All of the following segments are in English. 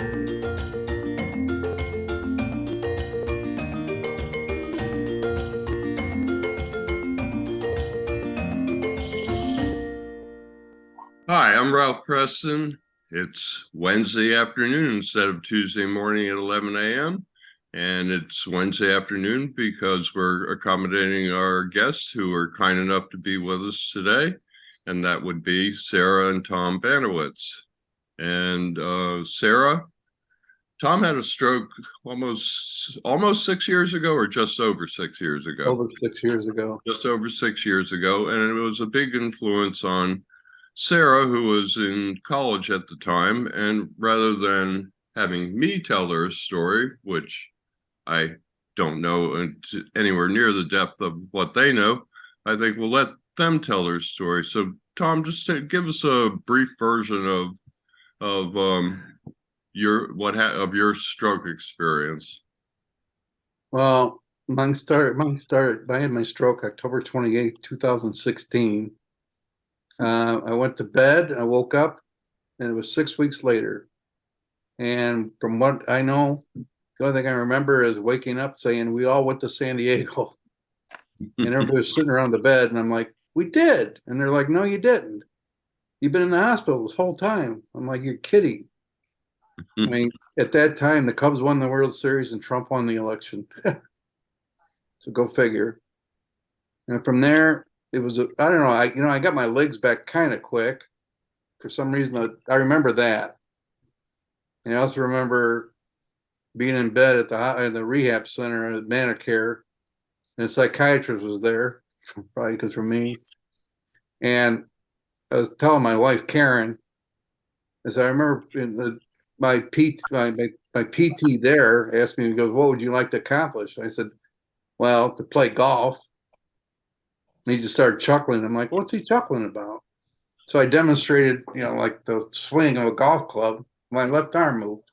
Hi, I'm Ralph Preston. It's Wednesday afternoon instead of Tuesday morning at 11 a.m. And it's Wednesday afternoon because we're accommodating our guests who are kind enough to be with us today. And that would be Sarah and Tom Benowitz. And Sarah, Tom had a stroke almost 6 years ago, or just over 6 years ago. Over 6 years ago. Just over 6 years ago. And it was a big influence on Sarah, who was in college at the time. And rather than having me tell her story, which I don't know anywhere near the depth of what they know, I think we'll let them tell their story. So, Tom, just give us a brief version of your stroke experience. Well, mine started. I had my stroke October 28th, 2016. I went to bed, I woke up, and it was 6 weeks later. And from what I know, the only thing I remember is waking up saying, "We all went to San Diego." And everybody was sitting around the bed, and I'm like, "We did." And they're like, "No, you didn't. You've been in the hospital this whole time." I'm like, "You're kidding." I mean, at that time, the Cubs won the World Series and Trump won the election. So go figure. And from there, it was, I don't know, I got my legs back kind of quick. For some reason, I remember that. And I also remember being in bed at the rehab center at Manicare, and the psychiatrist was there, probably because for me. And I was telling my wife, Karen, as I remember my PT there asked me, he goes, "What would you like to accomplish?" I said, "Well, to play golf." And he just started chuckling. I'm like, "What's he chuckling about?" So I demonstrated, like the swing of a golf club. My left arm moved.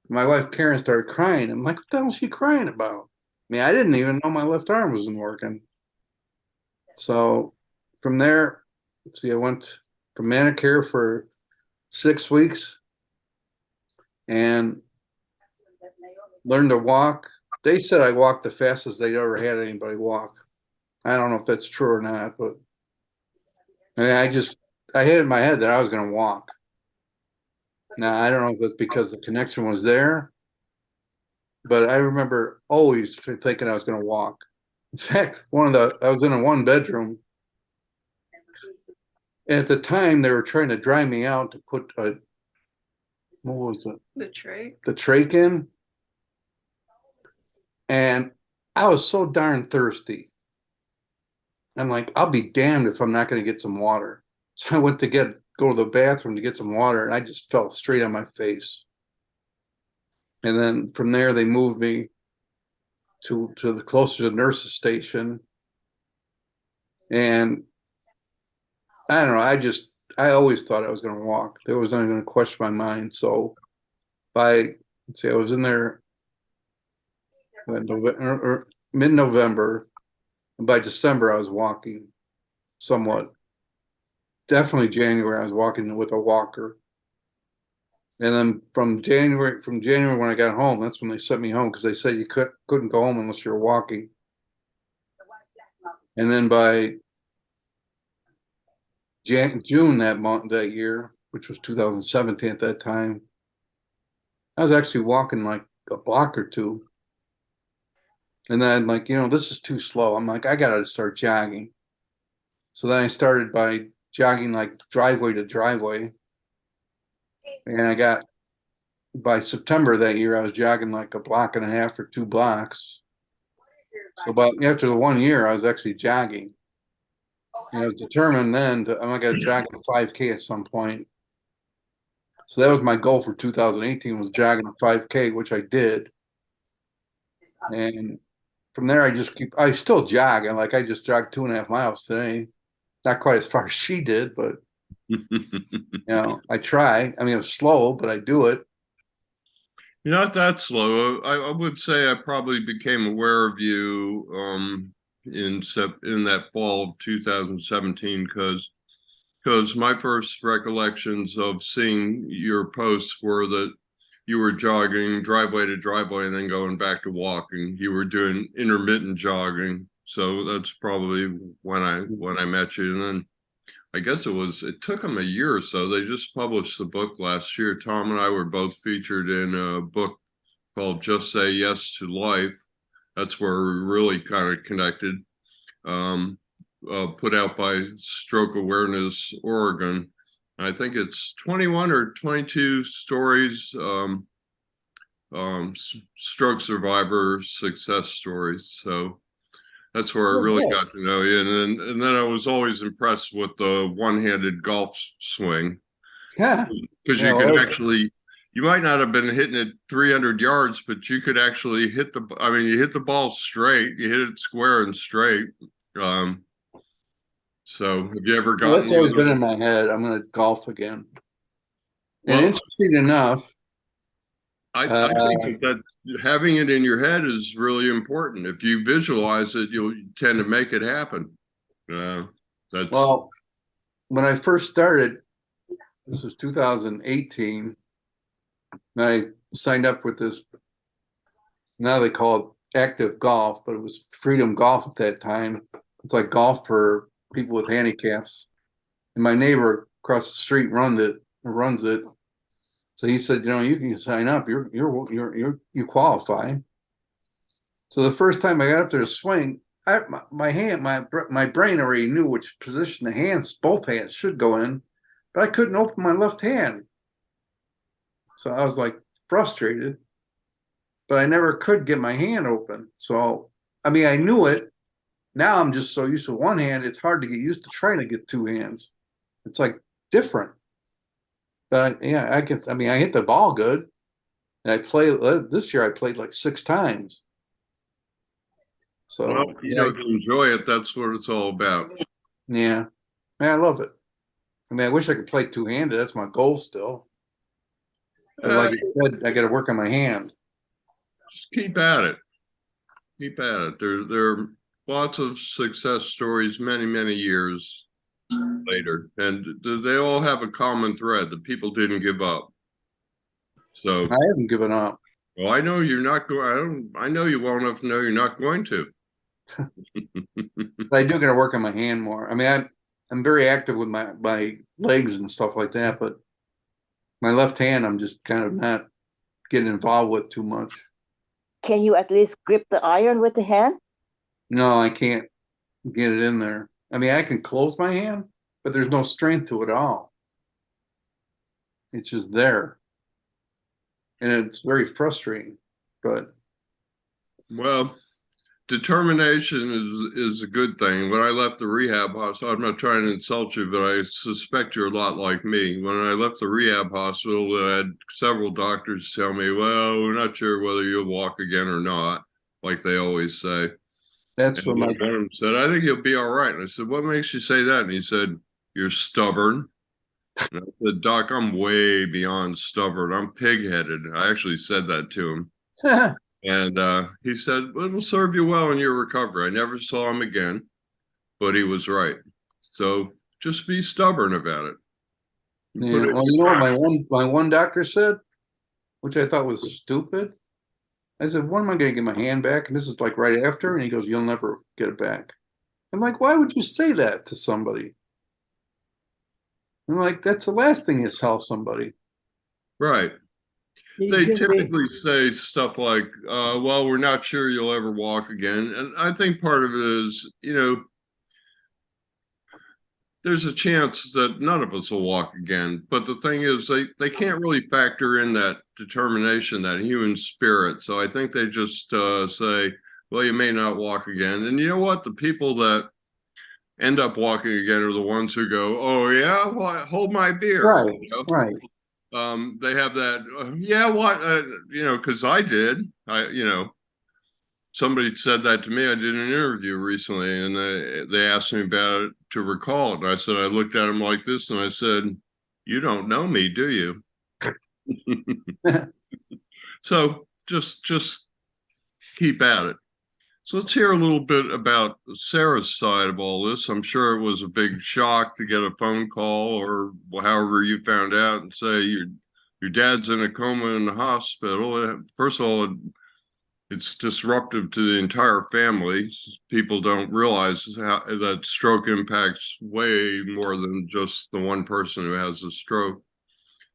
My wife Karen started crying. I'm like, "What the hell is she crying about?" I mean, I didn't even know my left arm wasn't working. So from there, let's see, I went from Manicare for 6 weeks and learned to walk. They said I walked the fastest they'd ever had anybody walk. I don't know if that's true or not, but I mean, I had in my head that I was going to walk. Now, I don't know if it's because the connection was there, but I remember always thinking I was going to walk. In fact, I was in a one bedroom. And at the time, they were trying to dry me out to put what was it? The trach. The trach in. And I was so darn thirsty. I'm like, I'll be damned if I'm not going to get some water. So I went to go to the bathroom to get some water, and I just fell straight on my face. And then from there, they moved me to the closer to the nurse's station. And I don't know, I always thought I was going to walk. There was not even a question in my mind. So let's see, I was in there mid-November. And by December, I was walking somewhat. Definitely January, I was walking with a walker. And then from January when I got home, that's when they sent me home because they said you couldn't go home unless you were walking. And then by June that year, which was 2017 at that time, I was actually walking like a block or two. And then I'm like, this is too slow. I'm like, I gotta start jogging. So then I started by jogging like driveway to driveway. And by September that year, I was jogging like a block and a half or 2 blocks. So about after the 1 year, I was actually jogging. And I was determined then I'm going to jog a 5K at some point. So that was my goal for 2018 was jogging a 5K, which I did. And from there, I still jog. And like I just jogged 2.5 miles today. Not quite as far as she did, but I try. I mean, it was slow, but I do it. You're not that slow. I would say I probably became aware of you in that fall of 2017 because my first recollections of seeing your posts were that you were jogging driveway to driveway and then going back to walking. You were doing intermittent jogging. So that's probably when I met you. And then I guess it took them a year or so. They just published the book last year. Tom and I were both featured in a book called Just Say Yes to Life. That's where we really kind of connected. Put out by Stroke Awareness Oregon. I think it's 21 or 22 stories, stroke survivor success stories. So that's where I really got to know you. And then I was always impressed with the one-handed golf swing. Yeah. Because you could actually, you might not have been hitting it 300 yards, but you could actually you hit the ball straight, you hit it square and straight. So have you ever gotten? That's always been in my head. I'm going to golf again. And interesting enough, I think that having it in your head is really important. If you visualize it, you'll tend to make it happen. Well, when I first started, this was 2018, and I signed up with this, now they call it Active Golf, but it was Freedom Golf at that time. It's like golf for people with handicaps. And my neighbor across the street runs it. So he said, you can sign up. You qualify. So the first time I got up there to swing, my brain already knew which position both hands should go in, but I couldn't open my left hand. So I was like frustrated, but I never could get my hand open. So, I knew it. Now I'm just so used to one hand, it's hard to get used to trying to get two hands. It's like different. But yeah, I hit the ball good. And this year I played like 6 times. So, if you enjoy it, that's what it's all about. Yeah. I love it. I wish I could play two-handed. That's my goal still. But like you said, I got to work on my hand. Just keep at it. Keep at it. There are lots of success stories many, many years later, and they all have a common thread that people didn't give up. So I haven't given up. Well, I know you're not going. I know you well enough to know you're not going to. I do got to work on my hand more. I'm very active with my legs and stuff like that, but my left hand, I'm just kind of not getting involved with too much. Can you at least grip the iron with the hand? No, I can't get it in there. I can close my hand, but there's no strength to it at all. It's just there. And it's very frustrating, but. Well, determination is a good thing. When I left the rehab hospital, I'm not trying to insult you, but I suspect you're a lot like me. When I left the rehab hospital, I had several doctors tell me, well, we're not sure whether you'll walk again or not, like they always say. That's what my one said, I think you'll be all right. And I said, what makes you say that? And he said, you're stubborn. And I said, Doc, I'm way beyond stubborn. I'm pig-headed. I actually said that to him. And he said, well, it'll serve you well in your recovery. I never saw him again, but he was right. So just be stubborn about it. Yeah. Well, you know what my one doctor said, which I thought was stupid? I said, when am I going to get my hand back? And this is like right after. And he goes, you'll never get it back. I'm like, why would you say that to somebody? I'm like, that's the last thing you tell somebody. Right. They typically say stuff like, well, we're not sure you'll ever walk again. And I think part of it is, there's a chance that none of us will walk again. But the thing is, they can't really factor in that determination, that human spirit. So I think they just say, well, you may not walk again. And you know what? The people that end up walking again are the ones who go, oh, yeah, well, hold my beer. Right, right. They have that, yeah, what, because I did. Somebody said that to me. I did an interview recently, and they asked me about it to recall it. And I said, I looked at him like this, and I said, you don't know me, do you? So just keep at it. So let's hear a little bit about Sarah's side of all this. I'm sure it was a big shock to get a phone call or however you found out and say your dad's in a coma in the hospital. First of all, it's disruptive to the entire family. People don't realize how that stroke impacts way more than just the one person who has a stroke.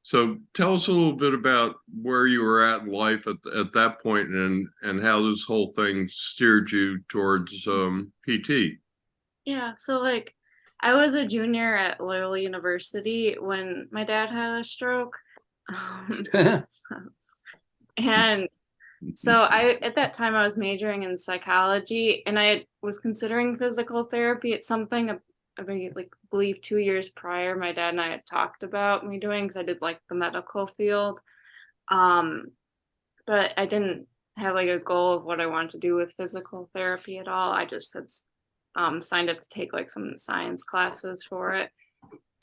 So tell us a little bit about where you were at in life at that point, and how this whole thing steered you towards PT. Yeah, so like I was a junior at Loyola University when my dad had a stroke. And so at that time I was majoring in psychology, and I was considering physical therapy. It's something I believe 2 years prior my dad and I had talked about me doing, because I did like the medical field. Um, but I didn't have like a goal of what I wanted to do with physical therapy at all. I just had signed up to take like some science classes for it.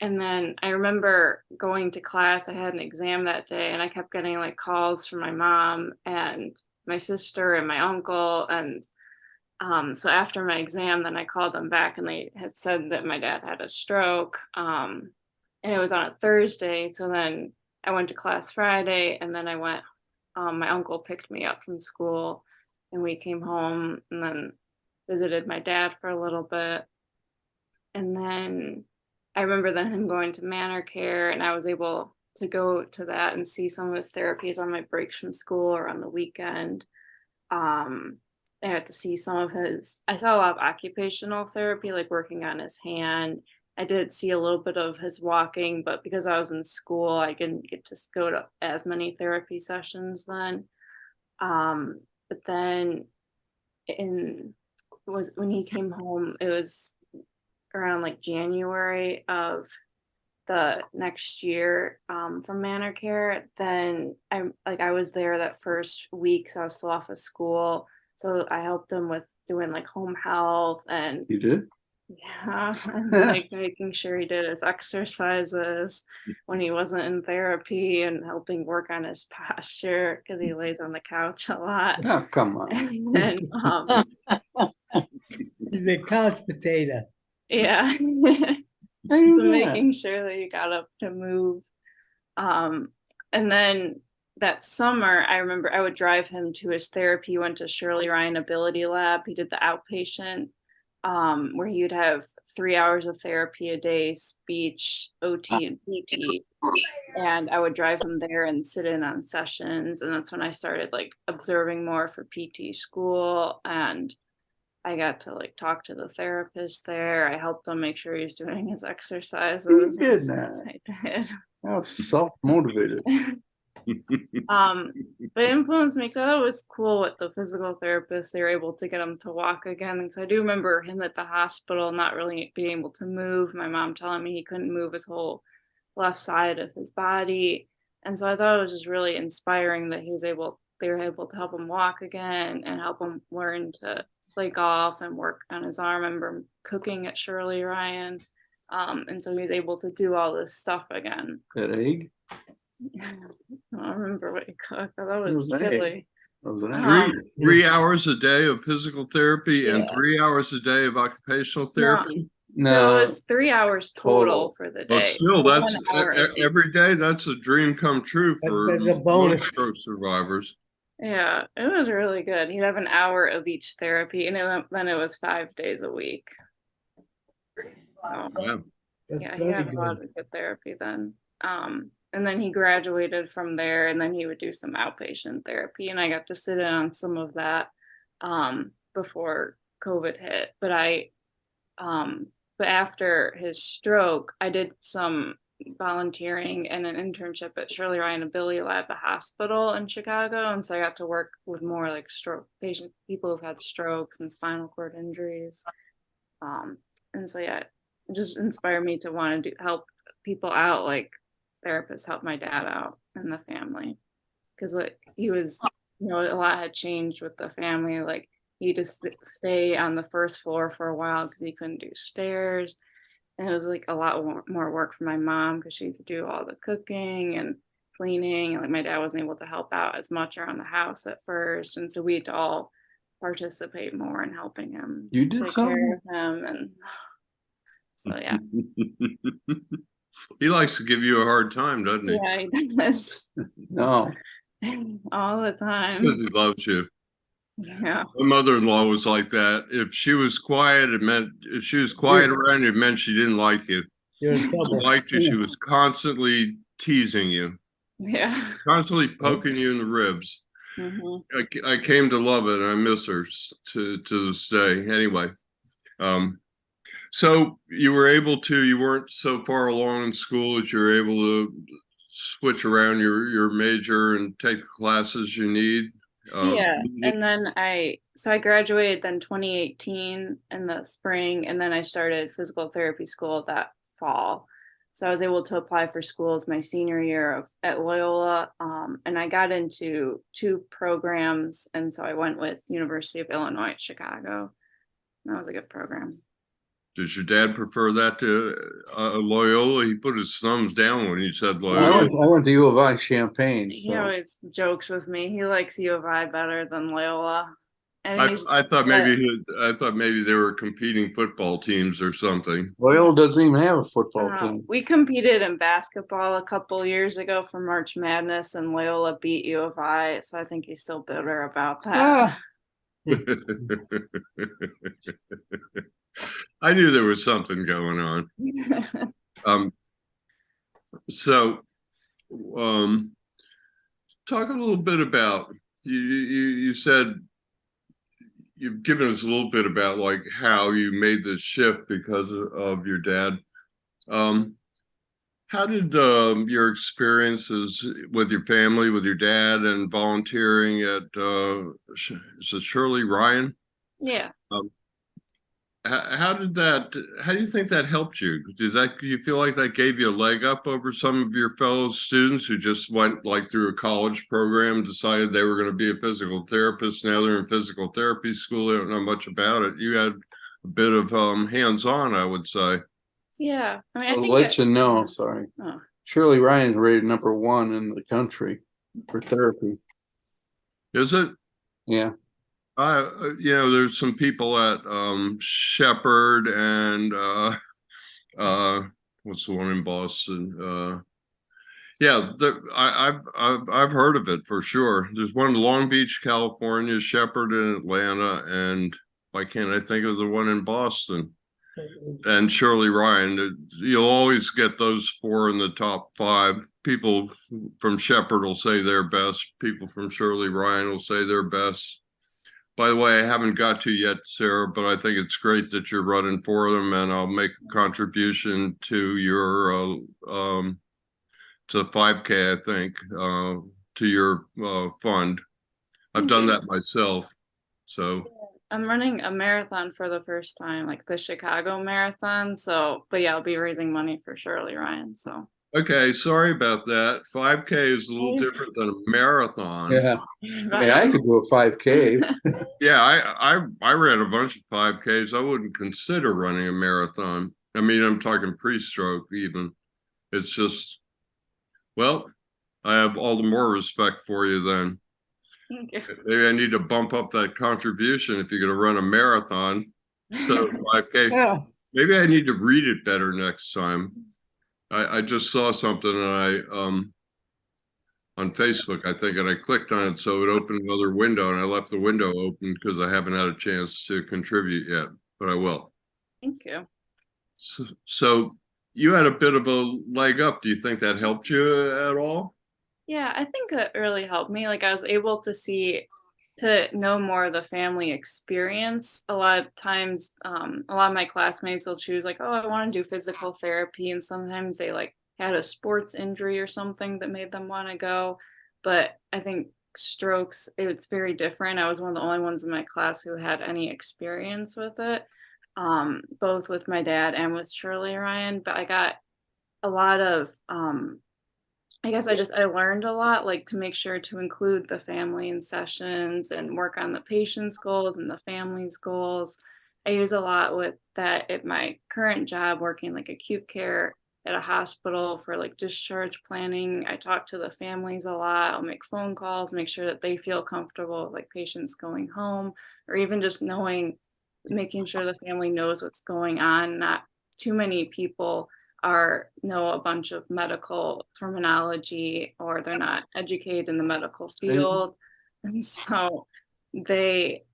And then I remember going to class. I had an exam that day, and I kept getting like calls from my mom and my sister and my uncle. And so after my exam, then I called them back, and they had said that my dad had a stroke. And it was on a Thursday. So then I went to class Friday, and then I went, my uncle picked me up from school, and we came home and then visited my dad for a little bit. And then I remember then him going to Manor Care, and I was able to go to that and see some of his therapies on my breaks from school or on the weekend. I got to see I saw a lot of occupational therapy, like working on his hand. I did see a little bit of his walking, but because I was in school, I didn't get to go to as many therapy sessions then. But then when he came home, it was around like January of the next year from Manor Care. Then I was there that first week, so I was still off of school. So I helped him with doing like home health, and You did? yeah, and like making sure he did his exercises when he wasn't in therapy, and helping work on his posture because he lays on the couch a lot. Oh, come on. And then He's a couch potato. yeah. How you So do that? making sure that you got up to move. And then that summer, I remember I would drive him to his therapy. He went to Shirley Ryan Ability Lab. He did the outpatient, where you'd have 3 hours of therapy a day, speech, OT, and PT. And I would drive him there and sit in on sessions. And that's when I started like observing more for PT school, and I got to like talk to the therapist there. I helped him make sure he's doing his exercises. You did and that. stuff I did. I was self-motivated. But influence makes, I thought it was cool with the physical therapist. They were able to get him to walk again. Because I do remember him at the hospital not really being able to move. My mom telling me he couldn't move his whole left side of his body. And so I thought it was just really inspiring that they were able to help him walk again and help him learn to play golf and work on his arm. I remember cooking at Shirley Ryan. And so he was able to do all this stuff again. That egg? I don't remember what he cooked. I thought It it was was an egg. chili. That was an egg. Three hours a day of physical therapy and Yeah. 3 hours a day of occupational therapy. So No, it was 3 hours total for the But day. still, So that's 1 hour a day. every day. That's a dream come true for That's a bonus. most stroke survivors. Yeah, it was really good. He'd have an hour of each therapy, and then it was 5 days a week. So, Yeah. That's yeah, he very had a lot good. of good therapy then. And then he graduated from there, and then he would do some outpatient therapy, and I got to sit in on some of that before COVID hit. But after his stroke, I did some volunteering and an internship at Shirley Ryan Ability Lab, the hospital in Chicago, and so I got to work with more like stroke patients, people who've had strokes and spinal cord injuries. And so yeah, it just inspired me to want to help people out, like therapists helped my dad out and the family, because like he was, a lot had changed with the family. Like he just stay on the first floor for a while because he couldn't do stairs, and it was like a lot more work for my mom because she had to do all the cooking and cleaning. Like my dad wasn't able to help out as much around the house at first, and so we had to all participate more in helping him. You did take something? care of him, and so yeah. He likes to give you a hard time, doesn't he? Yeah, he does. No. All the time. Because he loves you. Yeah. My mother-in-law was like that. If she was quiet, it meant if she was quiet around you, it meant she didn't like you. You're in She trouble. liked you. She was constantly teasing you, Yeah. constantly poking you in the ribs. Hmm. I came to love it, and I miss her to this day. Anyway, so you were able to. You weren't so far along in school that you were able to switch around your major and take the classes you need. Yeah. And then I graduated then 2018 in the spring, and then I started physical therapy school that fall. So I was able to apply for schools my senior year at Loyola, and I got into 2 programs, and so I went with University of Illinois at Chicago. That was a good program. Does your dad prefer that to Loyola? He put his thumbs down when he said I Loyola. went to U of I Champaign. He So always jokes with me. He likes U of I better than Loyola. And he's I thought said- maybe they were competing football teams or something. Loyola doesn't even have a football team. we competed in basketball a couple years ago for March Madness, and Loyola beat U of I, so I think he's still bitter about that. I knew there was something going on. So, talk a little bit about you said you've given us a little bit about like how you made this shift because of your dad. How did your experiences with your family, with your dad, and volunteering at is it Shirley Ryan? Yeah. How do you think that helped you? Do you feel like that gave you a leg up over some of your fellow students who just went like through a college program, decided they were going to be a physical therapist, now they're in physical therapy school, they don't know much about it. You had a bit of hands-on, I would say. Yeah. I mean, I I'll think let you know. Sorry. Oh. Shirley Ryan's rated #1 in the country for therapy. Is it? Yeah. There's some people at Shepherd and what's the one in Boston? Yeah, I've heard of it for sure. There's one in Long Beach, California, Shepherd in Atlanta, and why can't I think of the one in Boston? And Shirley Ryan. You'll always get those 4 in the top 5. People from Shepherd will say they're best. People from Shirley Ryan will say they're best. By the way, I haven't got to yet, Sarah, but I think it's great that you're running for them, and I'll make a contribution to your to 5K, I think, to your fund. I've done that myself. So I'm running a marathon for the first time, like the Chicago Marathon. So, but yeah, I'll be raising money for Shirley Ryan. So okay, sorry about that. 5K is a little different than a marathon. Yeah. I mean, I could do a 5K. Yeah, I ran a bunch of 5Ks. I wouldn't consider running a marathon. I mean, I'm talking pre-stroke even. It's just, well, I have all the more respect for you then. thank you. Maybe I need to bump up that contribution if you're going to run a marathon. So 5K. Yeah. Maybe I need to read it better next time. I just saw something and on Facebook, I think, and I clicked on it so it opened another window, and I left the window open because I haven't had a chance to contribute yet, but I will. Thank you. So you had a bit of a leg up. Do you think that helped you at all? Yeah, I think that really helped me. Like I was able to know more of the family experience. A lot of times, a lot of my classmates will choose like, oh, I want to do physical therapy. And sometimes they like had a sports injury or something that made them want to go. But I think strokes, it's very different. I was one of the only ones in my class who had any experience with it, both with my dad and with Shirley Ryan. But I got a lot of, I guess I learned a lot, like to make sure to include the family in sessions and work on the patient's goals and the family's goals. I use a lot with that at my current job, working like acute care at a hospital for like discharge planning. I talk to the families a lot. I'll make phone calls, make sure that they feel comfortable, like patients going home, or even just making sure the family knows what's going on. Not too many people know a bunch of medical terminology, or they're not educated in the medical field. And so they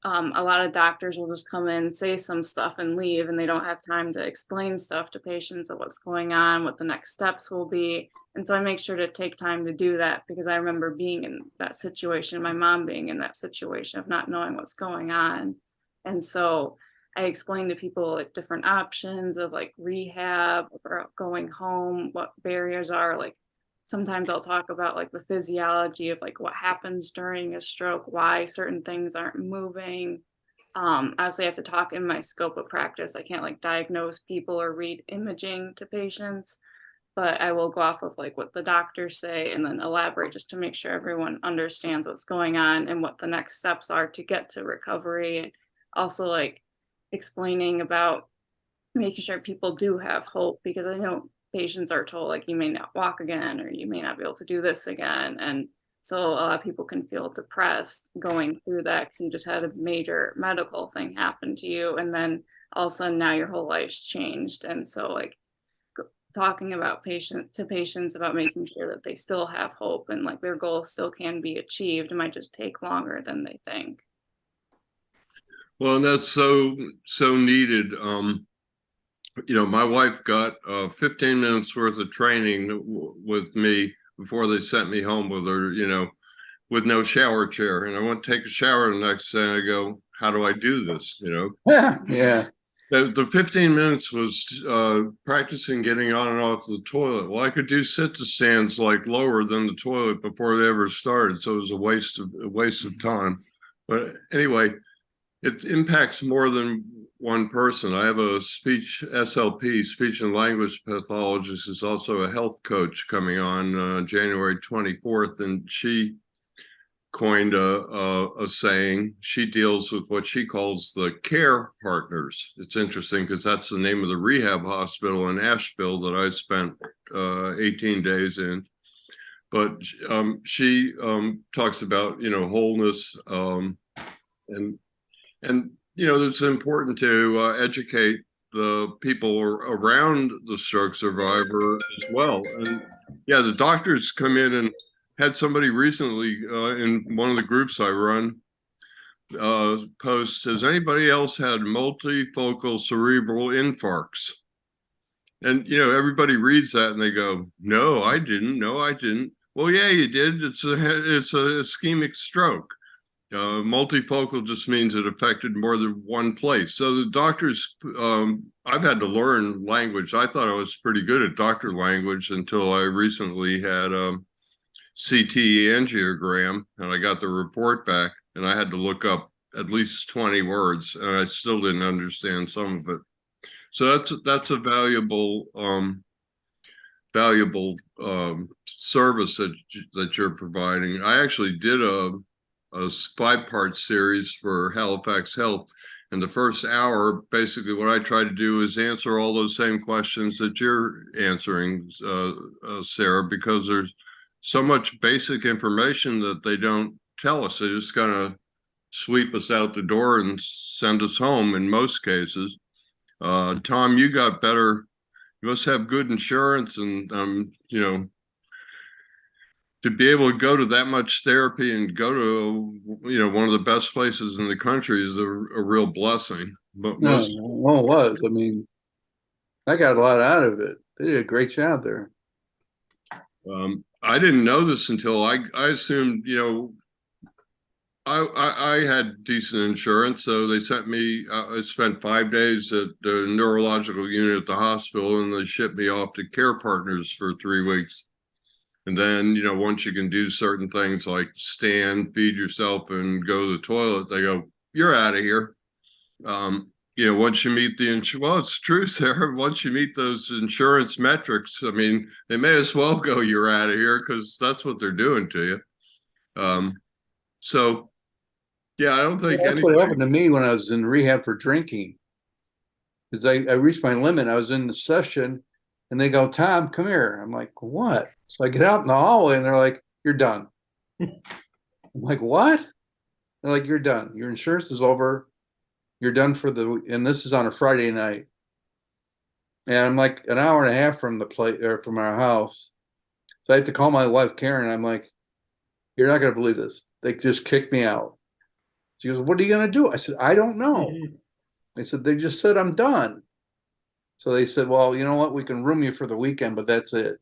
a lot of doctors will just come in, say some stuff and leave, and they don't have time to explain stuff to patients of what's going on, what the next steps will be. And so I make sure to take time to do that, because I remember being in that situation, my mom being in that situation of not knowing what's going on. And so I explain to people like different options of like rehab or going home, what barriers are. Like sometimes I'll talk about like the physiology of like what happens during a stroke, why certain things aren't moving. Obviously I have to talk in my scope of practice. I can't like diagnose people or read imaging to patients, but I will go off of like what the doctors say and then elaborate just to make sure everyone understands what's going on and what the next steps are to get to recovery. And also like explaining about making sure people do have hope, because I know patients are told like you may not walk again or you may not be able to do this again. And so a lot of people can feel depressed going through that because you just had a major medical thing happen to you, and then all of a sudden now your whole life's changed. And so like talking about patients about making sure that they still have hope and like their goals still can be achieved. It might just take longer than they think. Well, and that's so needed. My wife got 15 minutes worth of training with me before they sent me home with her, with no shower chair. And I went to take a shower the next day and I go, how do I do this? Yeah. The 15 minutes was practicing getting on and off the toilet. Well, I could do sit to stands like lower than the toilet before they ever started. So it was a waste of time. But anyway, it impacts more than one person. I have a speech SLP, speech and language pathologist, is also a health coach coming on January 24th, and she coined a saying. She deals with what she calls the care partners. It's interesting because that's the name of the rehab hospital in Asheville that I spent 18 days in. But she talks about wholeness, and it's important to educate the people around the stroke survivor as well. And yeah, the doctors come in, and had somebody recently in one of the groups I run post, has anybody else had multifocal cerebral infarcts? And everybody reads that and they go, no, I didn't. Well, yeah, you did. It's a ischemic stroke. Multifocal just means it affected more than one place. So the doctors, I've had to learn language. I thought I was pretty good at doctor language until I recently had a CT angiogram, and I got the report back, and I had to look up at least 20 words, and I still didn't understand some of it. So that's a valuable service that you're providing. I actually did a 5-part series for Halifax Health. And the first hour, basically what I try to do is answer all those same questions that you're answering, Sarah, because there's so much basic information that they don't tell us. They just kind of sweep us out the door and send us home in most cases. Tom, you got better. You must have good insurance, and to be able to go to that much therapy and go to one of the best places in the country is a real blessing. But No, it was. I mean, I got a lot out of it. They did a great job there. I didn't know this until I assumed, I had decent insurance, so they sent me. I spent 5 days at the neurological unit at the hospital, and they shipped me off to Care Partners for 3 weeks. And then, once you can do certain things like stand, feed yourself, and go to the toilet, they go, you're out of here. Once you meet well, it's true, Sarah. Once you meet those insurance metrics, I mean, they may as well go, you're out of here, because that's what they're doing to you. So, yeah, I don't think That's what happened to me when I was in rehab for drinking. Because I reached my limit. I was in the session, and they go, Tom, come here. I'm like, what? So I get out in the hallway, and they're like, you're done. I'm like, what? They're like, you're done. Your insurance is over. You're done and this is on a Friday night. And I'm like an hour and a half from the place or from our house. So I had to call my wife, Karen. I'm like, you're not going to believe this. They just kicked me out. She goes, what are you going to do? I said, I don't know. They said, they just said I'm done. So they said, well, you know what? We can room you for the weekend, but that's it.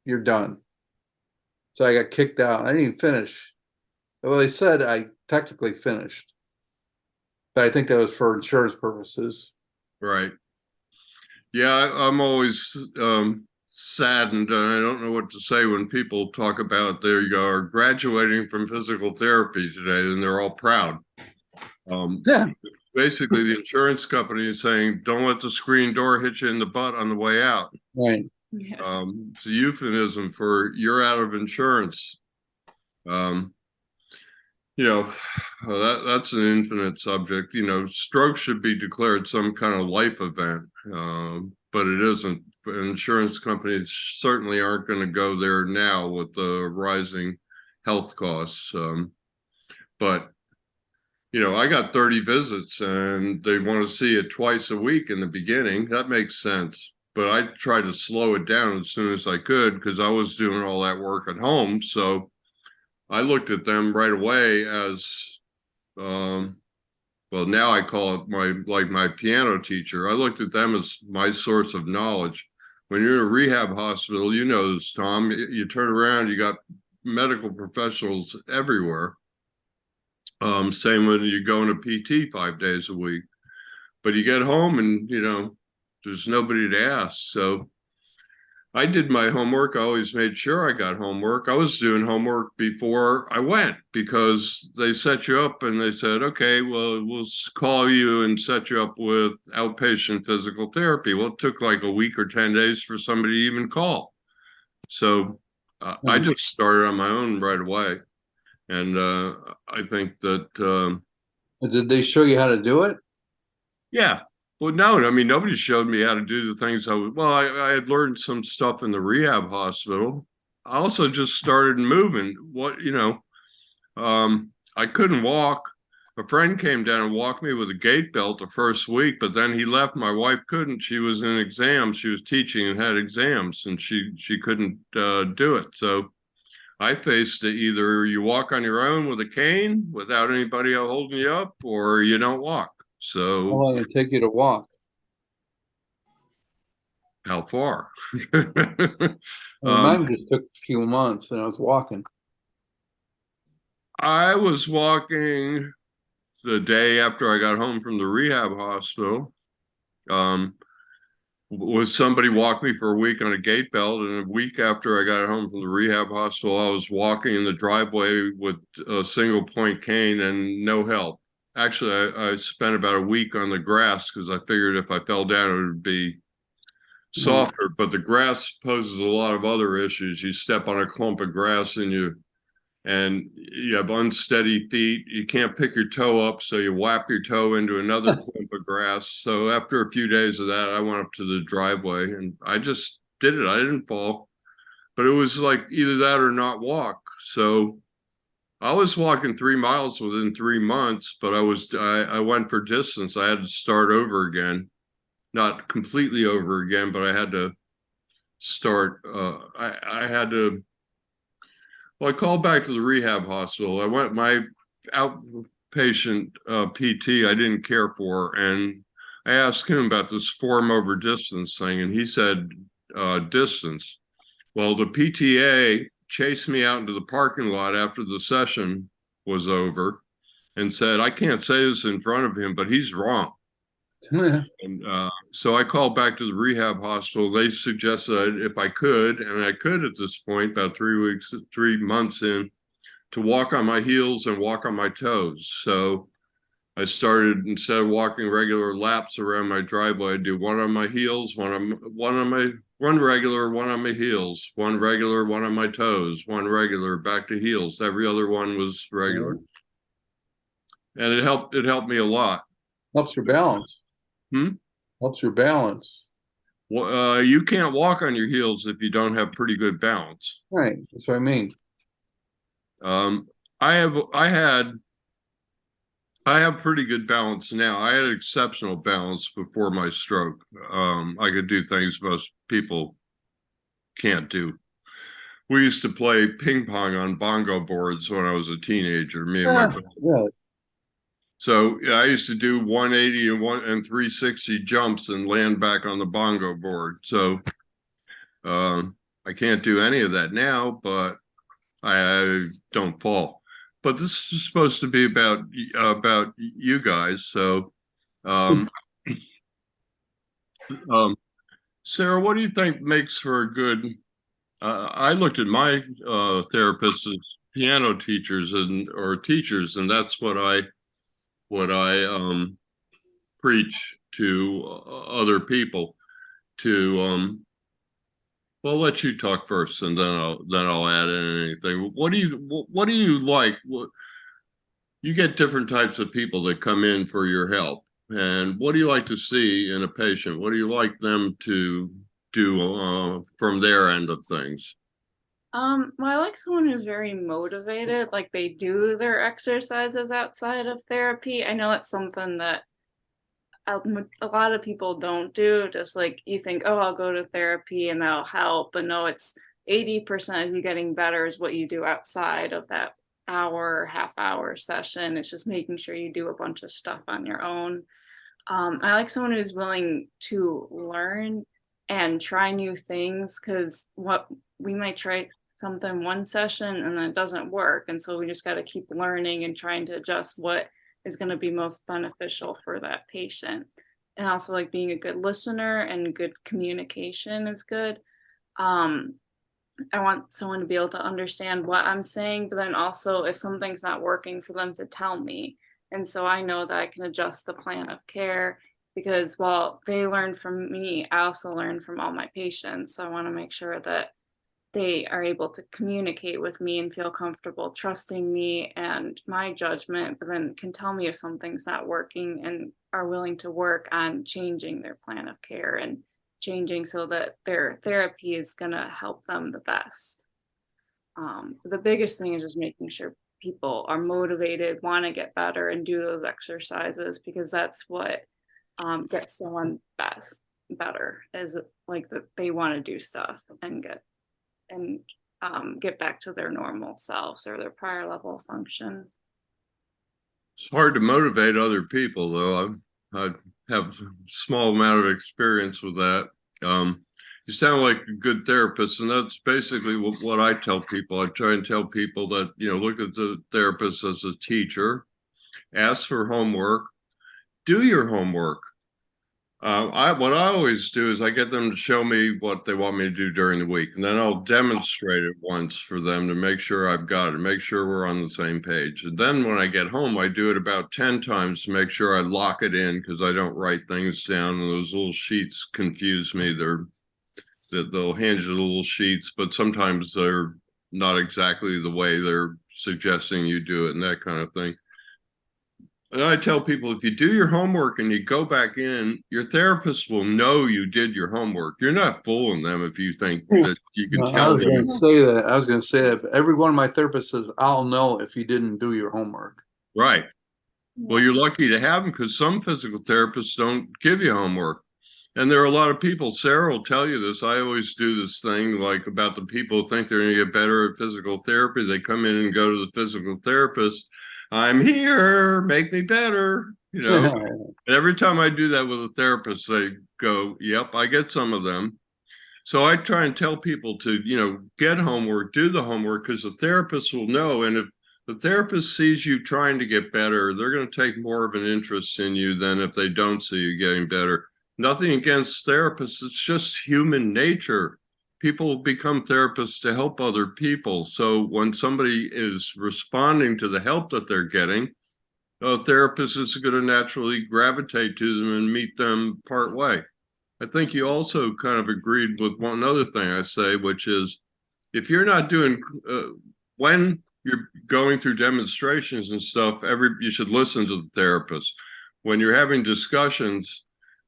You're done. So I got kicked out. I didn't even finish. Well, they said I technically finished, but I think that was for insurance purposes. Right. Yeah, I'm always saddened, and I don't know what to say when people talk about they are graduating from physical therapy today, and they're all proud. Yeah. Basically, the insurance company is saying, "Don't let the screen door hit you in the butt on the way out." Right. Yeah. It's a euphemism for you're out of insurance. Um, that's an infinite subject. Stroke should be declared some kind of life event, but it isn't. Insurance companies certainly aren't going to go there now with the rising health costs. But I got 30 visits and they want to see it twice a week in the beginning. That makes sense. But I tried to slow it down as soon as I could because I was doing all that work at home. So I looked at them right away as, well, now I call it my piano teacher. I looked at them as my source of knowledge. When you're in a rehab hospital, you know this, Tom, you turn around, you got medical professionals everywhere. Same when you go into PT 5 days a week, but you get home and, there's nobody to ask. So I did my homework. I always made sure I got homework. I was doing homework before I went because they set you up and they said, okay, well, we'll call you and set you up with outpatient physical therapy. Well, it took like a week or 10 days for somebody to even call. So I just started on my own right away. And I think that Did they show you how to do it? yeah. Well, no, I mean, nobody showed me how to do the things I had learned some stuff in the rehab hospital. I also just started moving. I couldn't walk. A friend came down and walked me with a gait belt the first week, but then he left. My wife couldn't. She was in exams. She was teaching and had exams, and she couldn't do it. So I faced it. Either you walk on your own with a cane without anybody holding you up, or you don't walk. How So long did it take you to walk? how far? Mine just took a few months and I was walking. I was walking the day after I got home from the rehab hospital. Was somebody walked me for a week on a gait belt, and a week after I got home from the rehab hospital, I was walking in the driveway with a single point cane and no help. Actually, I spent about a week on the grass because I figured if I fell down, it would be softer, but the grass poses a lot of other issues. You step on a clump of grass and you have unsteady feet. You can't pick your toe up, so you whap your toe into another clump of grass. So after a few days of that, I went up to the driveway and I just did it. I didn't fall, but it was like either that or not walk. So I was walking 3 miles within 3 months, but I went for distance. I had to start over again. Not completely over again, but I had to start. I had to. Well, I called back to the rehab hospital. I went my outpatient PT. I didn't care for, and I asked him about this form over distance thing, and he said distance. Well, the PTA chased me out into the parking lot after the session was over, and said, "I can't say this in front of him, but he's wrong." And so I called back to the rehab hospital. They suggested if I could, and I could at this point, about 3 months in, to walk on my heels and walk on my toes. So I started, instead of walking regular laps around my driveway, I'd do one on my heels, one regular, one on my heels, one regular, one on my toes, one regular, back to heels. Every other one was regular. And it helped me a lot. Helps your balance. Helps your balance. Well, you can't walk on your heels if you don't have pretty good balance. Right. That's what I mean. I had I have pretty good balance now. I had exceptional balance before my stroke. I could do things most people can't do. We used to play ping pong on bongo boards when I was a teenager, me and my brother. Yeah. So yeah, I used to do 180 and 360 jumps and land back on the bongo board. So I can't do any of that now, but I don't fall. But this is supposed to be about you guys. So um, Sarah, what do you think makes for a good I looked at my therapists as piano teachers or teachers, and that's what I preach to other people. To well, I'll let you talk first, and then I'll add in anything. What do you like? You get different types of people that come in for your help, and what do you like to see in a patient? What do you like them to do from their end of things? Well, I like someone who's very motivated, like they do their exercises outside of therapy. I know it's something that a lot of people don't do. Just like you think, oh, I'll go to therapy and that'll help. But no, it's 80% of you getting better is what you do outside of that hour, half hour session. It's just making sure you do a bunch of stuff on your own. I like someone who's willing to learn and try new things, because what we might try something one session and then it doesn't work. And so we just got to keep learning and trying to adjust what is going to be most beneficial for that patient. And also like being a good listener and good communication is good. I want someone to be able to understand what I'm saying, but then also if something's not working for them to tell me. And so I know that I can adjust the plan of care, because while they learn from me, I also learn from all my patients. So I want to make sure that they are able to communicate with me and feel comfortable trusting me and my judgment, but then can tell me if something's not working and are willing to work on changing their plan of care and changing so that their therapy is going to help them the best. The biggest thing is just making sure people are motivated, want to get better, and do those exercises, because that's what gets someone better, is like that they want to do stuff and get back to their normal selves or their prior level of function. It's hard to motivate other people, though. I have a small amount of experience with that. You sound like a good therapist, and that's basically what I tell people. I try and tell people that, look at the therapist as a teacher, ask for homework, do your homework. What I always do is I get them to show me what they want me to do during the week, and then I'll demonstrate it once for them to make sure I've got it, make sure we're on the same page. And then when I get home, I do it about 10 times to make sure I lock it in, because I don't write things down, and those little sheets confuse me. They'll hand you the little sheets, but sometimes they're not exactly the way they're suggesting you do it and that kind of thing. And I tell people, if you do your homework and you go back in, your therapist will know you did your homework. You're not fooling them if you think that you can I tell was them. going to say that. I was going to say that. Every one of my therapists says, I'll know if you didn't do your homework. Right. Well, you're lucky to have them, because some physical therapists don't give you homework. And there are a lot of people, Sarah will tell you this. I always do this thing like about the people who think they're going to get better at physical therapy. They come in and go to the physical therapist. I'm here, make me better. And every time I do that with a therapist, they go, yep, I get some of them. So I try and tell people to, get homework, do the homework, because the therapist will know. And if the therapist sees you trying to get better, they're going to take more of an interest in you than if they don't see you getting better. Nothing against therapists. It's just human nature. People become therapists to help other people. So when somebody is responding to the help that they're getting, a therapist is going to naturally gravitate to them and meet them part way. I think you also kind of agreed with one other thing I say, which is if you're not doing, when you're going through demonstrations and stuff, you should listen to the therapist. When you're having discussions,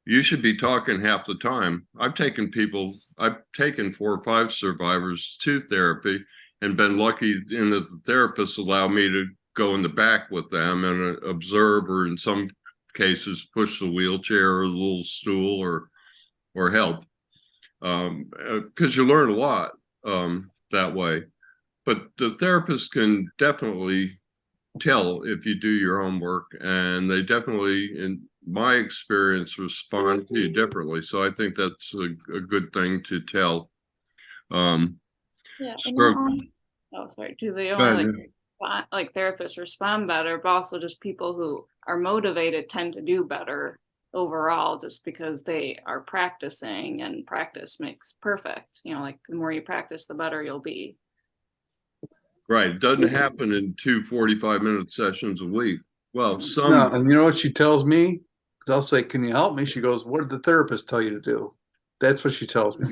you should be talking half the time. I've taken 4 or 5 survivors to therapy and been lucky in that the therapists allow me to go in the back with them and observe, or in some cases push the wheelchair or the little stool or help, because you learn a lot that way. But the therapist can definitely tell if you do your homework, and they definitely, in my experience, respond to you differently. So I think that's a good thing to tell. Yeah. And Stroke. not only, oh, sorry. Do they Go ahead, only like therapists respond better, but also just people who are motivated tend to do better overall, just because they are practicing, and practice makes perfect. You know, like the more you practice, the better you'll be. Right. It doesn't happen in 2 45-minute sessions a week. Well, some. No, and you know what she tells me? Because I'll say, "Can you help me?" She goes, "What did the therapist tell you to do?" That's what she tells me.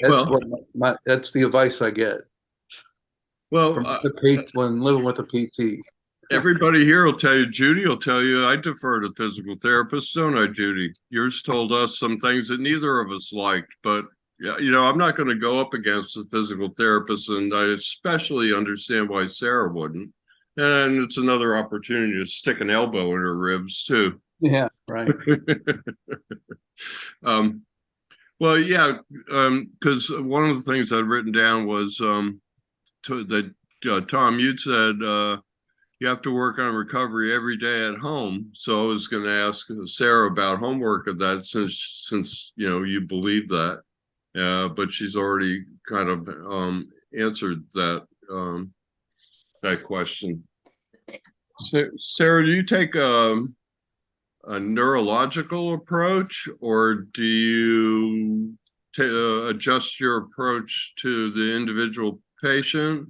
That's Well, what that's the advice I get from when living with a PT. everybody here will tell you, Judy will tell you, I defer to physical therapists, don't I, Judy? Yours told us some things that neither of us liked, but yeah, you know, I'm not going to go up against the physical therapist, and I especially understand why Sarah wouldn't. And it's another opportunity to stick an elbow in her ribs too. Yeah, right. Well, yeah, because one of the things I'd written down was that Tom, you'd said you have to work on recovery every day at home. So I was going to ask Sarah about homework of that, since you know you believe that, but she's already kind of answered that that question. So, Sarah, do you take a neurological approach, or do you adjust your approach to the individual patient?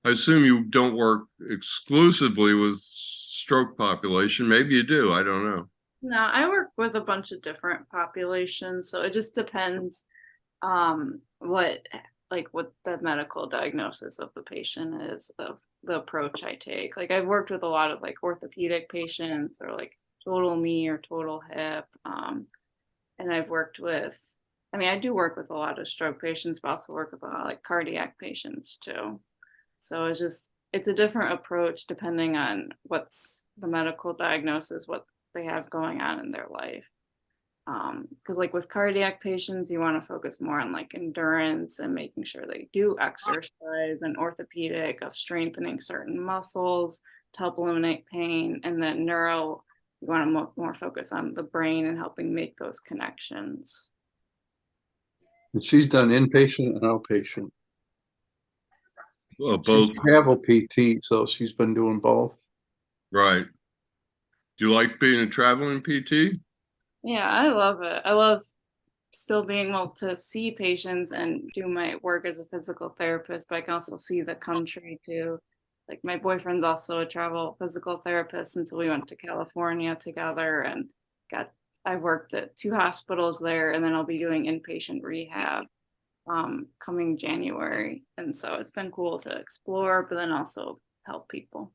I assume you don't work exclusively with stroke population. Maybe you do. I don't know. No, I work with a bunch of different populations, so it just depends what the medical diagnosis of the patient is, of the approach I take. Like I've worked with a lot of like orthopedic patients, or like total knee or total hip. And I've worked with, I mean, I do work with a lot of stroke patients, but also work with a lot of like cardiac patients too. So it's a different approach depending on what's the medical diagnosis, what they have going on in their life. Because like with cardiac patients, you want to focus more on like endurance and making sure they do exercise, and orthopedic of strengthening certain muscles to help eliminate pain. And then neuro, you want to more focus on the brain and helping make those connections. And she's done inpatient and outpatient. Well, She's both. travel PT, so she's been doing both. Right. Do you like being a traveling PT? Yeah, I love it. I love still being able to see patients and do my work as a physical therapist, but I can also see the country too. Like my boyfriend's also a travel physical therapist, and so we went to California together and I worked at 2 hospitals there, and then I'll be doing inpatient rehab coming January. And so it's been cool to explore, but then also help people.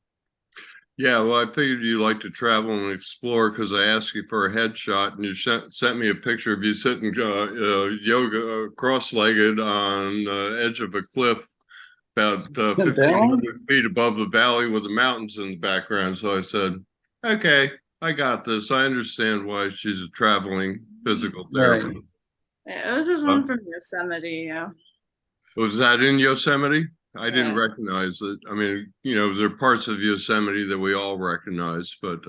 Yeah, well, I figured you like to travel and explore, because I asked you for a headshot, and you sent me a picture of you sitting yoga cross-legged on the edge of a cliff about 1,500 feet above the valley with the mountains in the background. So I said, okay, I got this. I understand why she's a traveling physical therapist. Right. Yeah, it was just one from Yosemite. Yeah. Was that in Yosemite? I didn't recognize it. I mean, you know, there are parts of Yosemite that we all recognize, but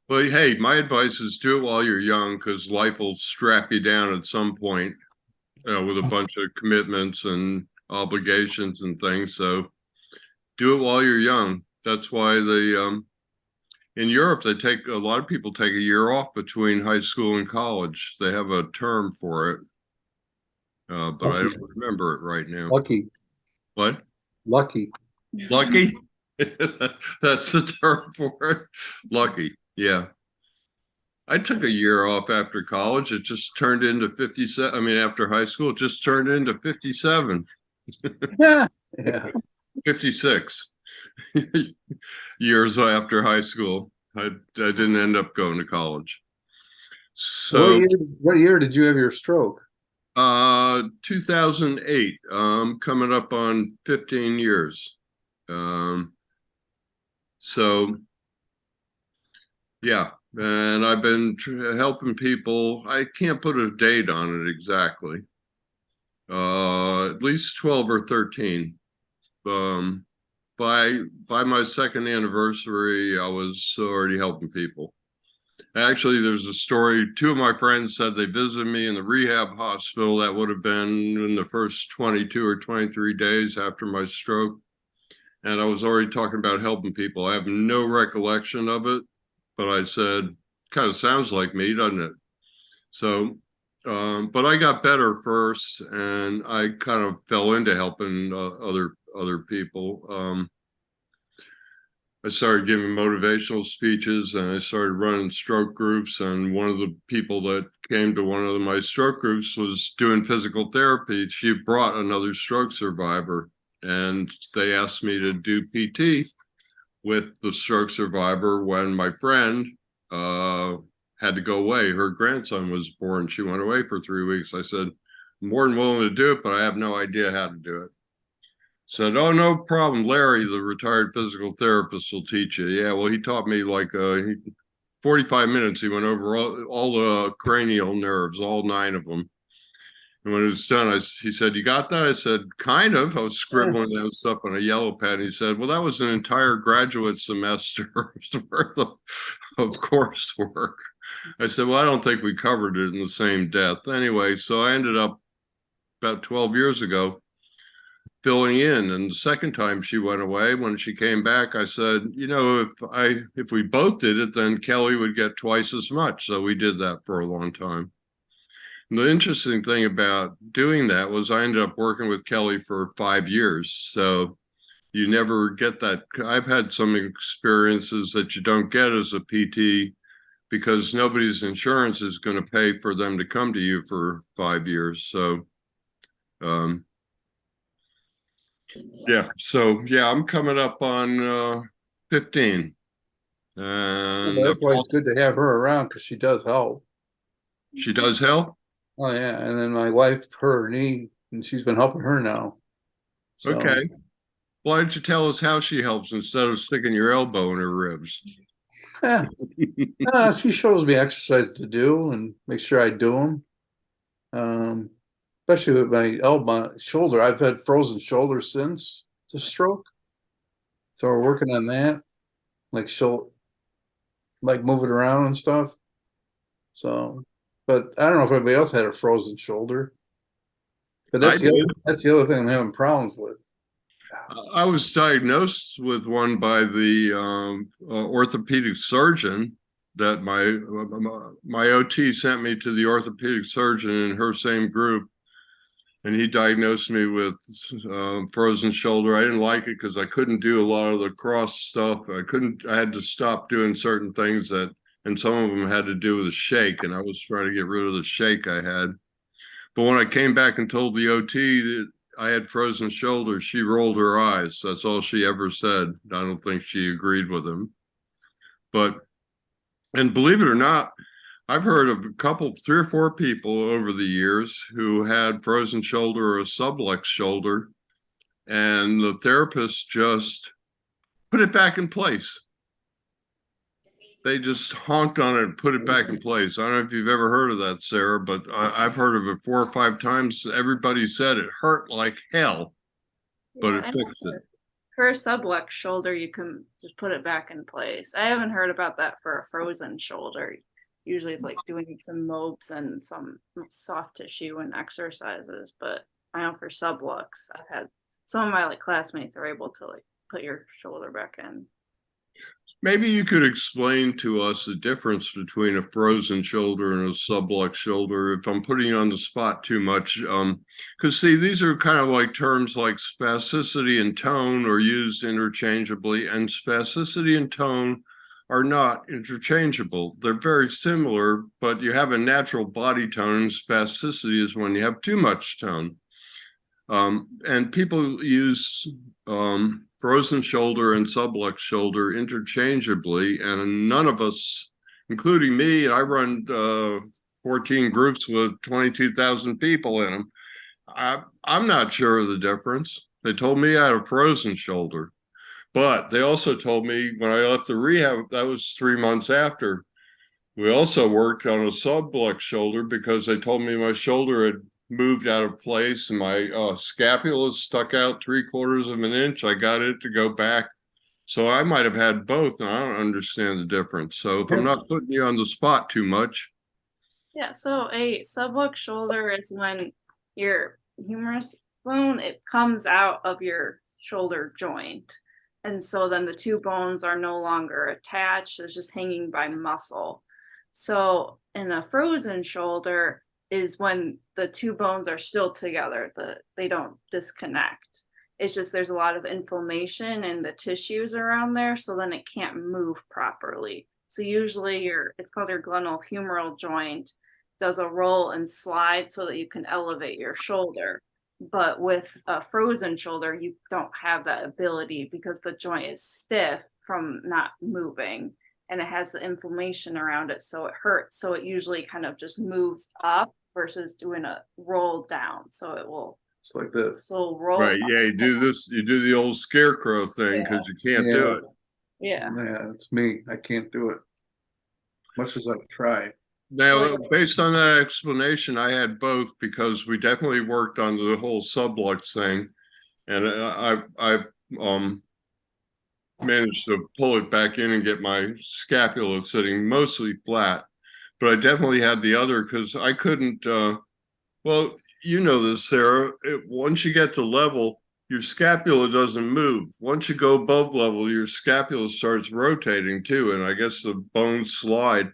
but hey, my advice is do it while you're young, because life will strap you down at some point, with a bunch of commitments and obligations and things. So do it while you're young. That's why in Europe, a lot of people take a year off between high school and college. They have a term for it, but I don't remember it right now. Lucky. What? Lucky. Lucky? That's the term for it. Lucky. Yeah. I took a year off after college. It just turned into 57. I mean, after high school, it just turned into 57. Yeah. 56 years after high school. I didn't end up going to college. So what year did you have your stroke? 2008. Coming up on 15 years. So yeah, and I've been helping people. I can't put a date on it exactly. At least 12 or 13. Um, by my second anniversary, I was already helping people. Actually, there's a story. Two of my friends said they visited me in the rehab hospital. That would have been in the first 22 or 23 days after my stroke. And I was already talking about helping people. I have no recollection of it, but I said, kind of sounds like me, doesn't it? So, but I got better first, and I kind of fell into helping other people. I started giving motivational speeches, and I started running stroke groups. And one of the people that came to one of my stroke groups was doing physical therapy. She brought another stroke survivor, and they asked me to do PT with the stroke survivor when my friend had to go away. Her grandson was born. She went away for 3 weeks. I said, I'm more than willing to do it, but I have no idea how to do it. Said, oh, no problem. Larry, the retired physical therapist, will teach you. Yeah, well, he taught me like 45 minutes. He went over all the cranial nerves, all 9 of them. And when it was done, he said, you got that? I said, kind of. I was scribbling that stuff on a yellow pad. He said, well, that was an entire graduate semester worth of coursework. I said, well, I don't think we covered it in the same depth. Anyway, so I ended up about 12 years ago filling in. And the second time she went away, when she came back, I said, you know, if we both did it, then Kelly would get twice as much. So we did that for a long time. And the interesting thing about doing that was I ended up working with Kelly for 5 years. So you never get that. I've had some experiences that you don't get as a PT because nobody's insurance is going to pay for them to come to you for 5 years. So, yeah. So, yeah, I'm coming up on 15. And That's why it's good to have her around because she does help. She does help? Oh, yeah. And then my wife, her knee, and she's been helping her now. So, Okay. Why don't you tell us how she helps instead of sticking your elbow in her ribs? yeah. She shows me exercises to do and make sure I do them. Especially with my elbow, shoulder. I've had frozen shoulder since the stroke. So we're working on that, like move it around and stuff. So, but I don't know if anybody else had a frozen shoulder. But that's the other thing I'm having problems with. I was diagnosed with one by the orthopedic surgeon that my OT sent me to the orthopedic surgeon in her same group. And he diagnosed me with frozen shoulder. I didn't like it because I couldn't do a lot of the cross stuff. I had to stop doing certain things and some of them had to do with a shake. And I was trying to get rid of the shake I had. But when I came back and told the OT that I had frozen shoulder, she rolled her eyes. That's all she ever said. I don't think she agreed with him. And believe it or not, I've heard of 3 or 4 people over the years who had frozen shoulder or a sublux shoulder, and the therapist just put it back in place. They just honked on it and put it back in place. I don't know if you've ever heard of that, Sarah, but I've heard of it 4 or 5 times. Everybody said it hurt like hell, but it fixed it. For a sublux shoulder, you can just put it back in place. I haven't heard about that for a frozen shoulder. Usually it's like doing some mobs and some soft tissue and exercises, but I know for sublux, I've had some of my classmates are able to put your shoulder back in. Maybe you could explain to us the difference between a frozen shoulder and a sublux shoulder, if I'm putting you on the spot too much. Because see, these are kind of like terms like spasticity and tone are used interchangeably, and spasticity and tone are not interchangeable. They're very similar, but you have a natural body tone, and spasticity is when you have too much tone. And people use frozen shoulder and sublux shoulder interchangeably, and none of us, including me, I run 14 groups with 22,000 people in them. I'm not sure of the difference. They told me I had a frozen shoulder, But they also told me when I left the rehab, that was 3 months after, we also worked on a sublux shoulder because they told me my shoulder had moved out of place and my scapula stuck out 3/4 of an inch. I got it to go back. So I might have had both, and I don't understand the difference. So if I'm not putting you on the spot too much. Yeah, so a sublux shoulder is when your humerus bone, it comes out of your shoulder joint. And so then the two bones are no longer attached, it's just hanging by muscle. So in a frozen shoulder is when the two bones are still together, they don't disconnect. It's just there's a lot of inflammation in the tissues around there, so then it can't move properly. So usually it's called your glenohumeral joint, does a roll and slide so that you can elevate your shoulder. But with a frozen shoulder, you don't have that ability because the joint is stiff from not moving and it has the inflammation around it, so it hurts. So it usually kind of just moves up versus doing a roll down. So it will, It's like this. so roll. Right. Yeah. You do this, you do the old scarecrow thing because you can't do it. Yeah. Yeah, that's me. I can't do it. Much as I've tried. Now, based on that explanation, I had both because we definitely worked on the whole sublux thing, and I managed to pull it back in and get my scapula sitting mostly flat, but I definitely had the other because I couldn't. Well, you know this, Sarah. Once you get to level, your scapula doesn't move. Once you go above level, your scapula starts rotating too, and I guess the bones slide.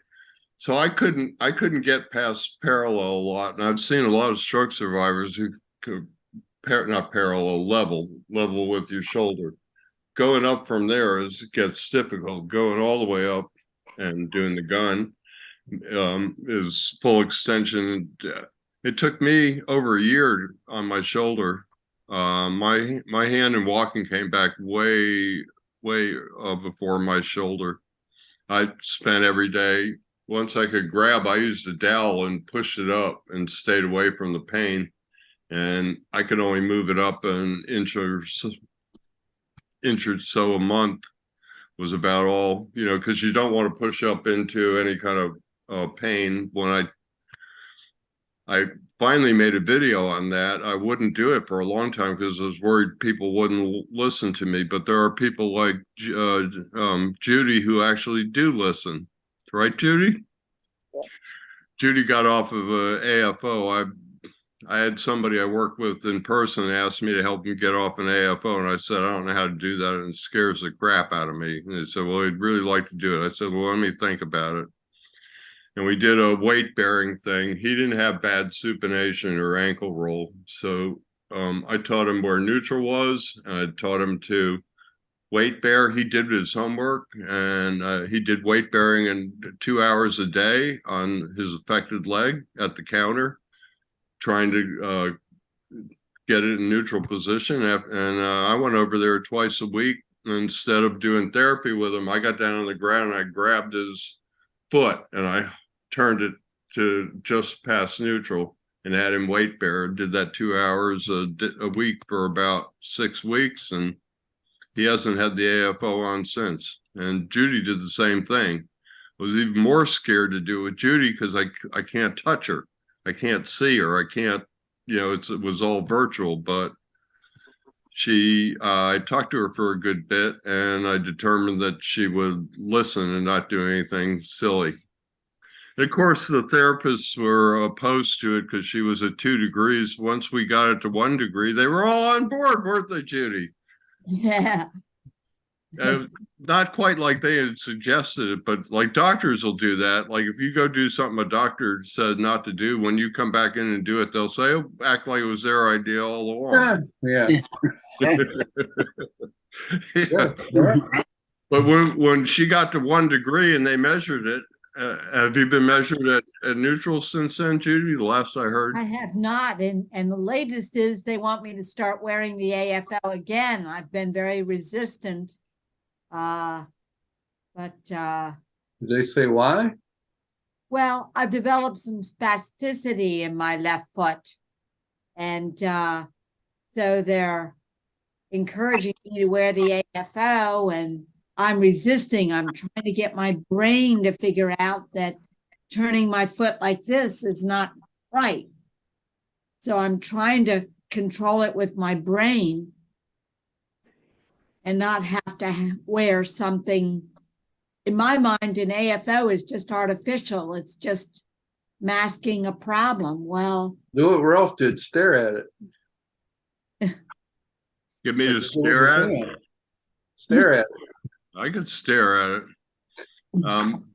So I couldn't get past parallel a lot, and I've seen a lot of stroke survivors who could not parallel, level with your shoulder. Going up from there gets difficult. Going all the way up and doing the gun is full extension. It took me over a year on my shoulder. My hand and walking came back way before my shoulder. I spent every day. Once I could grab, I used a dowel and pushed it up and stayed away from the pain. And I could only move it up an inch or so a month was about all, because you don't want to push up into any kind of pain. When I finally made a video on that, I wouldn't do it for a long time because I was worried people wouldn't listen to me. But there are people like Judy who actually do listen. Right, Judy? Yeah. Judy got off of a AFO. I had somebody I worked with in person ask me to help him get off an AFO, and I said, I don't know how to do that, and it scares the crap out of me. And they said, well, I'd really like to do it. I said, well, let me think about it. And we did a weight-bearing thing. He didn't have bad supination or ankle roll, so I taught him where neutral was, and I taught him to weight bear. He did his homework, and he did weight bearing in 2 hours a day on his affected leg at the counter, trying to get it in neutral position. And I went over there twice a week. Instead of doing therapy with him, I got down on the ground and I grabbed his foot and I turned it to just past neutral and had him weight bear. Did that 2 hours a week for about 6 weeks, and he hasn't had the AFO on since. And Judy did the same thing. I was even more scared to do it with Judy because I can't touch her. I can't see her. I can't, it was all virtual, but I talked to her for a good bit and I determined that she would listen and not do anything silly. And of course, the therapists were opposed to it because she was at 2 degrees. Once we got it to 1 degree, they were all on board, weren't they, Judy? Yeah. Not quite like they had suggested it, but like doctors will do that. Like if you go do something a doctor said not to do, when you come back in and do it, they'll say, oh, act like it was their idea all along. Yeah. Yeah. But when she got to 1 degree and they measured it, have you been measured at neutral since then, Judy? The last I heard. I have not, and the latest is they want me to start wearing the AFL again. I've been very resistant, but Did they say why? well, I've developed some spasticity in my left foot, and so they're encouraging me to wear the AFO, and I'm resisting. I'm trying to get my brain to figure out that turning my foot like this is not right. So I'm trying to control it with my brain and not have to wear something. In my mind, an AFO is just artificial. It's just masking a problem. Well, Do what Ralph did, stare at it. Get me to Like, stare at it. Stare at it. I could stare at it.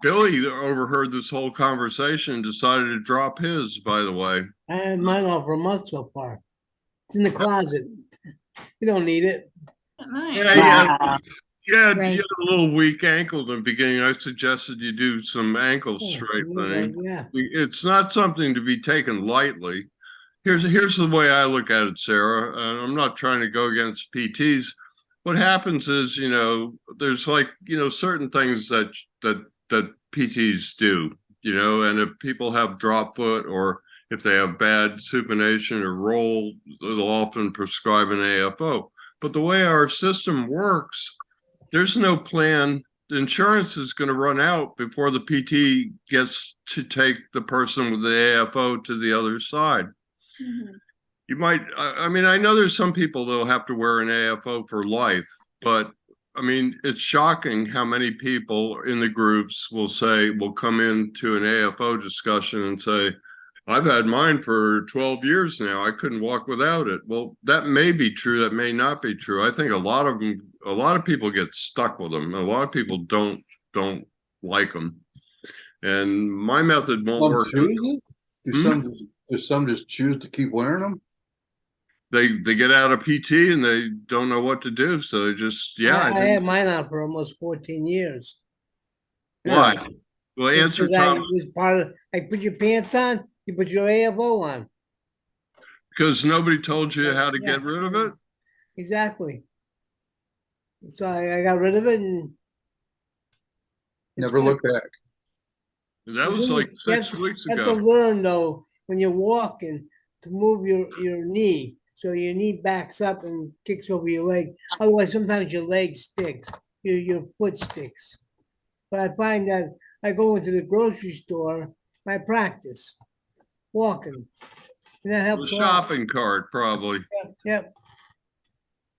Billy overheard this whole conversation and decided to drop his, by the way. I had mine off for a month so far. It's in the closet. You don't need it. Nice. Yeah, Right. you had a little weak ankle in the beginning. I suggested you do some ankle Yeah, straightening. yeah. It's not something to be taken lightly. Here's the way I look at it, Sarah. I'm not trying to go against PTs. What happens is, there's like, certain things that PTs do, and if people have drop foot or if they have bad supination or roll, they'll often prescribe an AFO. But the way our system works, there's no plan. The insurance is going to run out before the PT gets to take the person with the AFO to the other side. Mhm. You might, I mean, I know there's some people that'll have to wear an AFO for life, but I mean, it's shocking how many people in the groups will come into an AFO discussion and say, I've had mine for 12 years now. I couldn't walk without it. Well, that may be true. That may not be true. I think a lot of people get stuck with them. A lot of people don't like them. And my method won't Some work. choose it? Hmm? Do some just choose to keep wearing them? They get out of PT and they don't know what to do. So they just, I had mine on for almost 14 years. Why? Yeah. Well, It's answer 'cause I Tom, was part of, like, put your pants on, you put your AFO on. because nobody told you how to Yeah. get rid of it. Exactly. So I got rid of it and it's Never good. look back. That was like 6 weeks You have to ago. learn though, when you're walking, to move your knee. So your knee backs up and kicks over your leg. Otherwise, sometimes your leg sticks, your foot sticks. But I find that I go into the grocery store, I practice walking. And that The helps a lot. shopping cart, probably. Yep.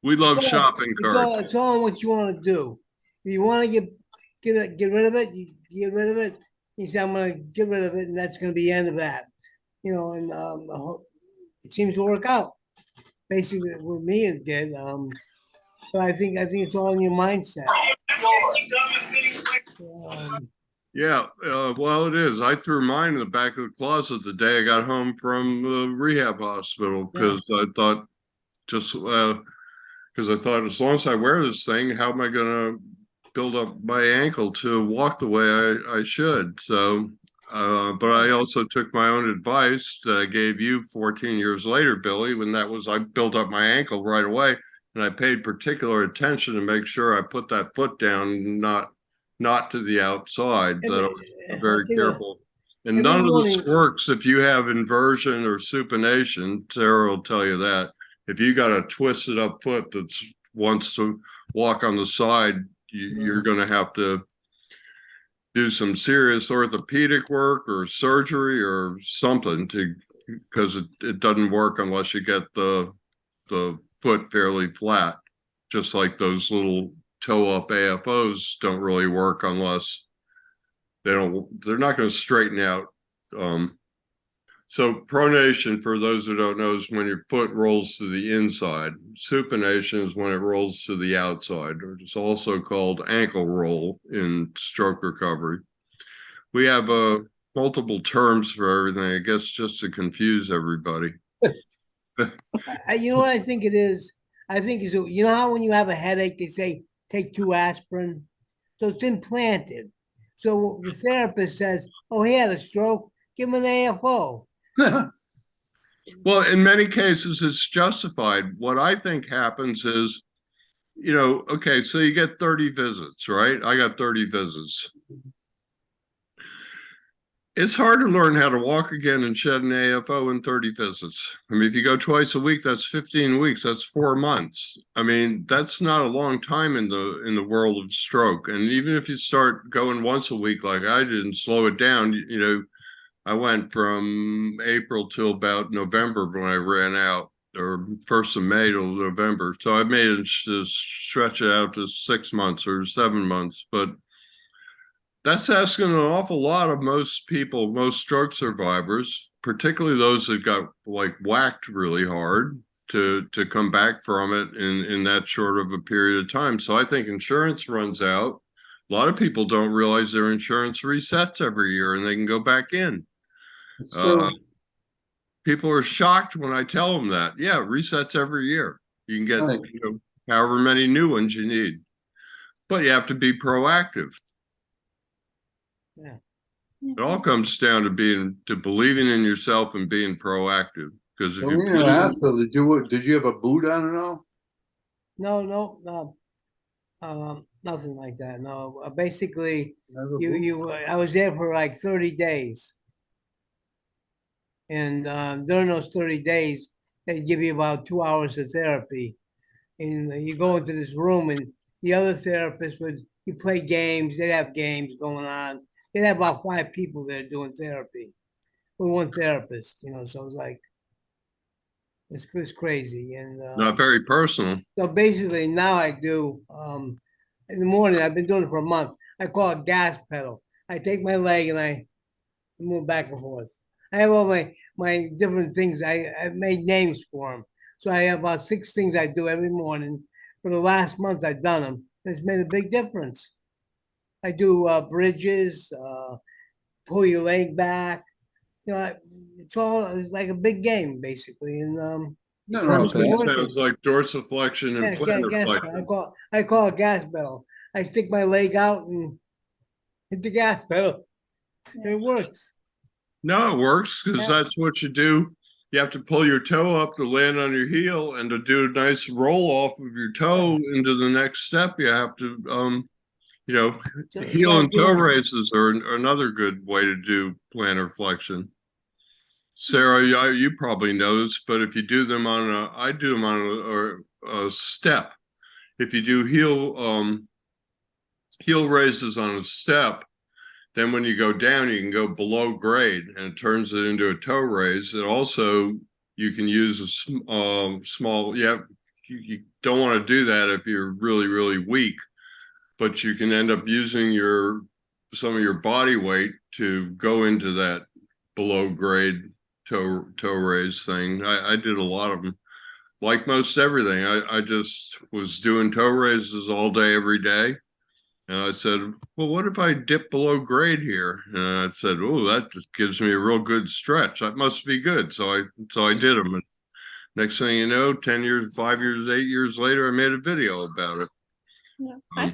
We love It's all- shopping carts. It's all what you want to do. If you want to get rid of it, you get rid of it. You say, I'm going to get rid of it, and that's going to be the end of that. And it seems to work out. Basically, with me, it did. But I think it's all in your mindset. Yeah, well, it is. I threw mine in the back of the closet the day I got home from the rehab hospital because I thought as long as I wear this thing, how am I going to build up my ankle to walk the way I should? So, but I also took my own advice that I gave you 14 years later, Billy, when I built up my ankle right away, and I paid particular attention to make sure I put that foot down, not to the outside. That I was very careful. And none of this works if you have inversion or supination. Sarah will tell you that. If you got a twisted up foot that wants to walk on the side, you're going to have to do some serious orthopedic work or surgery or something because it doesn't work unless you get the foot fairly flat. Just like those little toe up AFOs don't really work unless they're not going to straighten out. So pronation, for those who don't know, is when your foot rolls to the inside. Supination is when it rolls to the outside, or it's also called ankle roll in stroke recovery. We have multiple terms for everything, I guess, just to confuse everybody. You know what I think it is? I think is, you know how when you have a headache, they say, take 2 aspirin? So it's implanted. So the therapist says, oh, he had a stroke, give him an AFO. Well, in many cases, it's justified. What I think happens is, okay, so you get 30 visits, right? I got 30 visits. It's hard to learn how to walk again and shed an AFO in 30 visits. I mean, if you go twice a week, that's 15 weeks. That's 4 months. I mean, that's not a long time in the world of stroke. And even if you start going once a week like I did and slow it down, you know, I went from April till about November when I ran out, or 1st of May till November. So I made it stretch it out to 6 months or 7 months, but that's asking an awful lot of most people, most stroke survivors, particularly those that got like whacked really hard to come back from it in that short of a period of time. So I think insurance runs out. A lot of people don't realize their insurance resets every year and they can go back in. So, People are shocked when I tell them that. Yeah, it resets every year. You can get Right. you know, however many new ones you need, but you have to be proactive. Yeah. It all comes down to believing in yourself and being proactive. Because if so you when you were in the hospital, did you have a boot on at all? No, nothing like that. No, basically, Never a boot? I was there for like 30 days. And during those 30 days, they give you about 2 hours of therapy. And you go into this room and the other therapist you play games, they'd have games going on. They'd have about 5 people there doing therapy with one therapist, you know, so it's like, it's crazy. And not very personal. so basically now I do, in the morning, I've been doing it for a month. I call it gas pedal. I take my leg and I move back and forth. I have all my different things. I made names for them. So I have about 6 things I do every morning. For the last month, I've done them. It's made a big difference. I do bridges, pull your leg back. You know, it's like a big game basically. And No, no, no, it's okay. It working. sounds like dorsiflexion and Yeah, plantar gas pedal. flexion. I call it gas pedal. I stick my leg out and hit the gas pedal. It works. No, it works because Yeah. that's what you do. You have to pull your toe up to land on your heel, and to do a nice roll off of your toe into the next step, you have to, you know, So heel I'm and toe doing it. raises are another good way to do plantar flexion. Sarah, you probably know this, but if you do them I do them on a step. If you do heel raises on a step, then when you go down, you can go below grade and it turns it into a toe raise. And also you can use a small, you don't want to do that if you're really, really weak, but you can end up using some of your body weight to go into that below grade toe raise thing. I did a lot of them. Like most everything, I just was doing toe raises all day, every day. And I said, well, what if I dip below grade here? And I said, oh, that just gives me a real good stretch. That must be good. So I did them. And next thing you know, 10 years, 5 years, 8 years later, I made a video about it. Yeah, I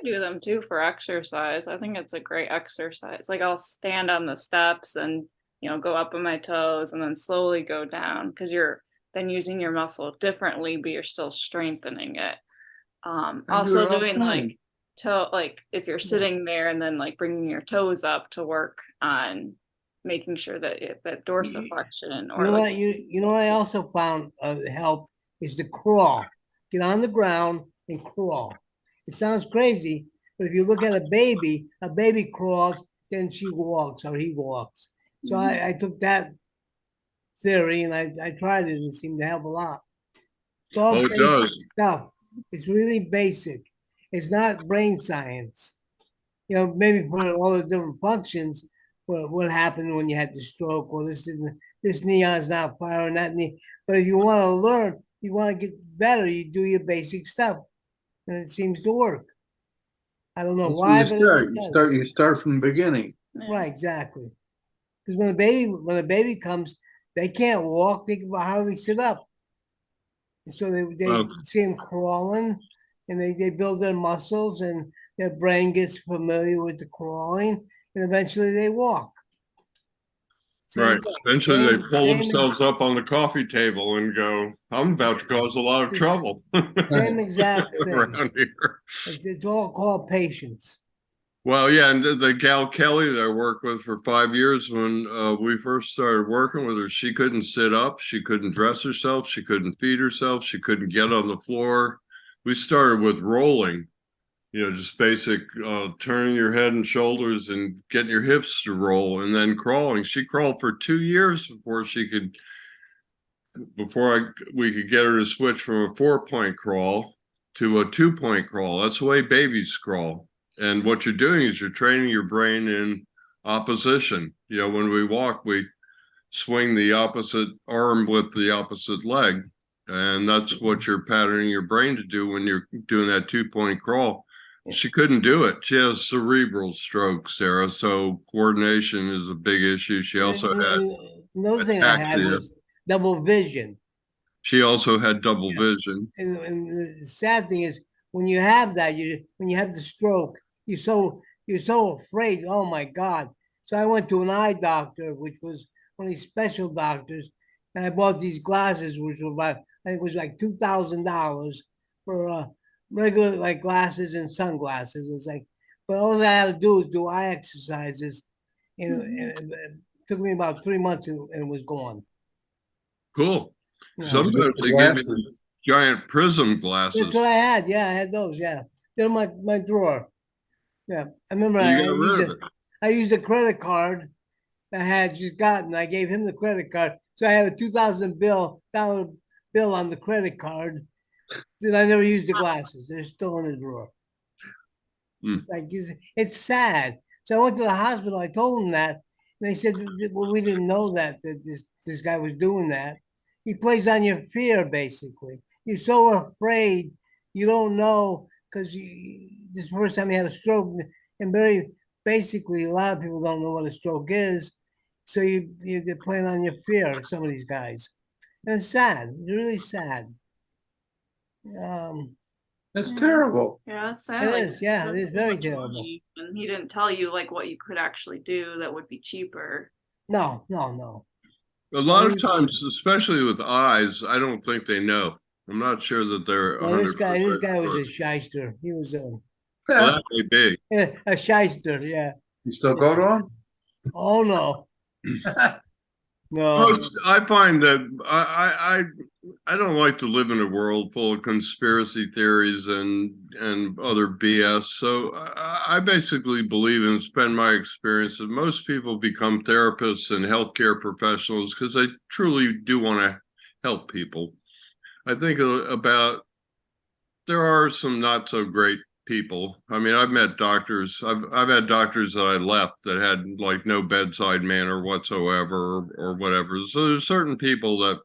do them too for exercise. I think it's a great exercise. Like I'll stand on the steps and go up on my toes and then slowly go down because you're then using your muscle differently, but you're still strengthening it. I do Also it all the doing time. like if you're sitting there and then like bringing your toes up to work on making sure that dorsiflexion You or know like what? You know what I also found helped is to crawl. Get on the ground and crawl. It sounds crazy, but if you look at a baby crawls, then she walks or he walks. So I took that theory and I tried it and it seemed to help a lot. It's all Oh, it basic does. stuff. It's really basic. It's not brain science. Maybe for all the different functions, what happened when you had the stroke, or this neon's not firing, that knee. But if you want to learn, you want to get better, you do your basic stuff, and it seems to work. I don't know That's why, where but you it start. does. You start from the beginning. Right, exactly. Because when a baby comes, they can't walk. Think about how they sit up. And so they Oh, see them crawling, and they build their muscles, and their brain gets familiar with the crawling, and eventually they walk. right. Same, Eventually they pull same, themselves up on the coffee table and go, I'm about to cause a lot of trouble same exact thing. around here. It's all called patience. Well, yeah, and the gal Kelly that I worked with for 5 years, when we first started working with her, she couldn't sit up, she couldn't dress herself, she couldn't feed herself, she couldn't get on the floor. We started with rolling, just basic turning your head and shoulders and getting your hips to roll, and then crawling. She crawled for 2 years we could get her to switch from a 4-point crawl to a 2-point crawl. That's the way babies crawl. And what you're doing is you're training your brain in opposition. When we walk, we swing the opposite arm with the opposite leg. And that's what you're patterning your brain to do when you're doing that 2-point crawl. She couldn't do it. She has cerebral stroke, Sarah. So coordination is a big issue. She also had Another thing I had ataxia. was double vision. She also had double vision. And the sad thing is, when you have that, when you have the stroke, you're so afraid. Oh my God! So I went to an eye doctor, which was one of these special doctors, and I bought these glasses, which were about, I think it was like $2,000 for regular like glasses and sunglasses. It was like, but all I had to do was do eye exercises, and it took me about 3 months, and it was gone. Cool. You know, Sometimes they give you Glasses. giant prism that's glasses. what I had. Yeah, I had those. Yeah, they're in my drawer. Yeah, I remember You I got rid used of it. I used a credit card I had just gotten. I gave him the credit card, so I had a $2,000 bill on the credit card. Then I never used the glasses. They're still in the drawer. Hmm. It's like it's sad. So I went to the hospital. I told them that, and they said, "Well, we didn't know that this guy was doing that. He plays on your fear, basically. You're so afraid, you don't know because this first time he had a stroke, and basically a lot of people don't know what a stroke is. So they're playing on your fear. Some of these guys, and it's sad. It's really sad. Um, That's terrible. Yeah, that's sad. It Like, is, yeah, that's it is so very much terrible. money, and he didn't tell you like what you could actually do that would be cheaper. no. A lot of He's- times, especially with eyes, I don't think they know. I'm not sure that they're No, this 100% guy was sure. a shyster. He was Well, that may be. a shyster. Yeah. You still go to Oh no, them? no. I find that I don't like to live in a world full of conspiracy theories and other BS. So I basically believe and spend my experience that most people become therapists and healthcare professionals because they truly do want to help people. I think about there are some not so great people. I mean, I've met doctors. I've had doctors that I left that had like no bedside manner whatsoever or whatever. So there's certain people that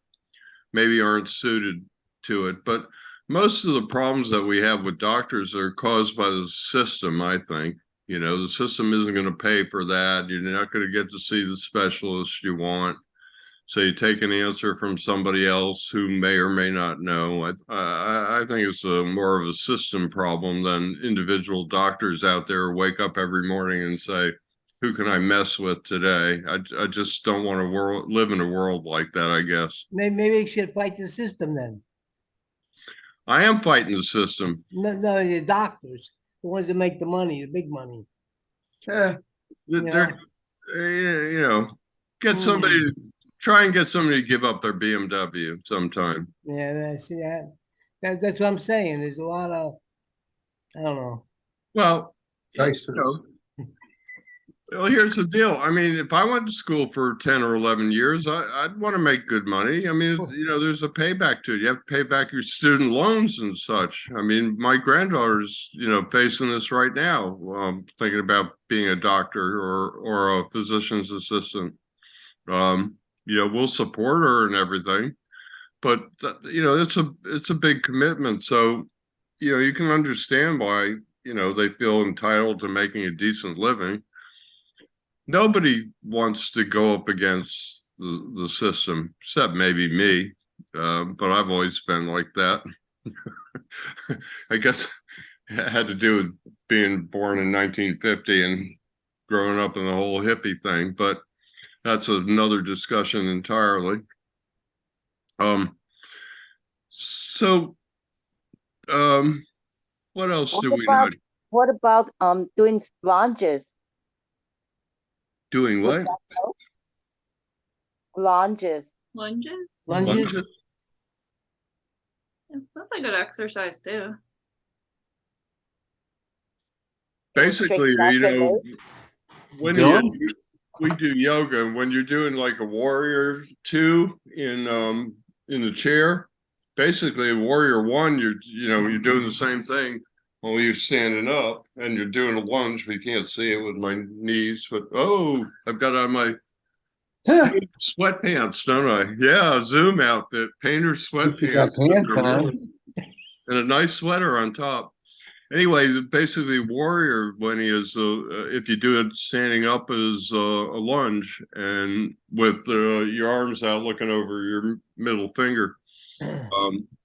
maybe aren't suited to it, but most of the problems that we have with doctors are caused by the system, I think. The system isn't going to pay for that. You're not going to get to see the specialist you want. So you take an answer from somebody else who may or may not know. I think it's more of a system problem than individual doctors out there wake up every morning and say, "Who can I mess with today?" I just don't want to live in a world like that, I guess. Maybe they should fight the system then. I am fighting the system. No, the doctors, the ones that make the money, the big money. Yeah. They're, get somebody, try and get somebody to give up their BMW sometime. Yeah, I see that. That's what I'm saying. There's a lot of, I don't know. Well, Shysters. Well, here's the deal. I mean, if I went to school for 10 or 11 years, I'd want to make good money. I mean, there's a payback to it. You have to pay back your student loans and such. I mean, my granddaughter's, facing this right now, thinking about being a doctor or a physician's assistant. We'll support her and everything, but it's a big commitment. So, you can understand why, they feel entitled to making a decent living. Nobody wants to go up against the system, except maybe me. But I've always been like that. I guess it had to do with being born in 1950 and growing up in the whole hippie thing. But that's another discussion entirely. So what else do we know? what about doing lunges? Doing Would what? that help? Lunges. Lunges? Lunges? Yeah, that's a good exercise too. It would Basically, straighten out you the know, leg. when Going? we do yoga, and when you're doing like a warrior two in the chair, basically warrior one, you're doing the same thing, only you're standing up and you're doing a lunge. We can't see it with my knees, but I've got on my sweatpants, don't I? Yeah, Zoom outfit, painter You got sweatpants, pants on. and a nice sweater on top. Anyway, basically, warrior when he is, if you do it standing up, is a lunge, and with your arms out, looking over your middle finger.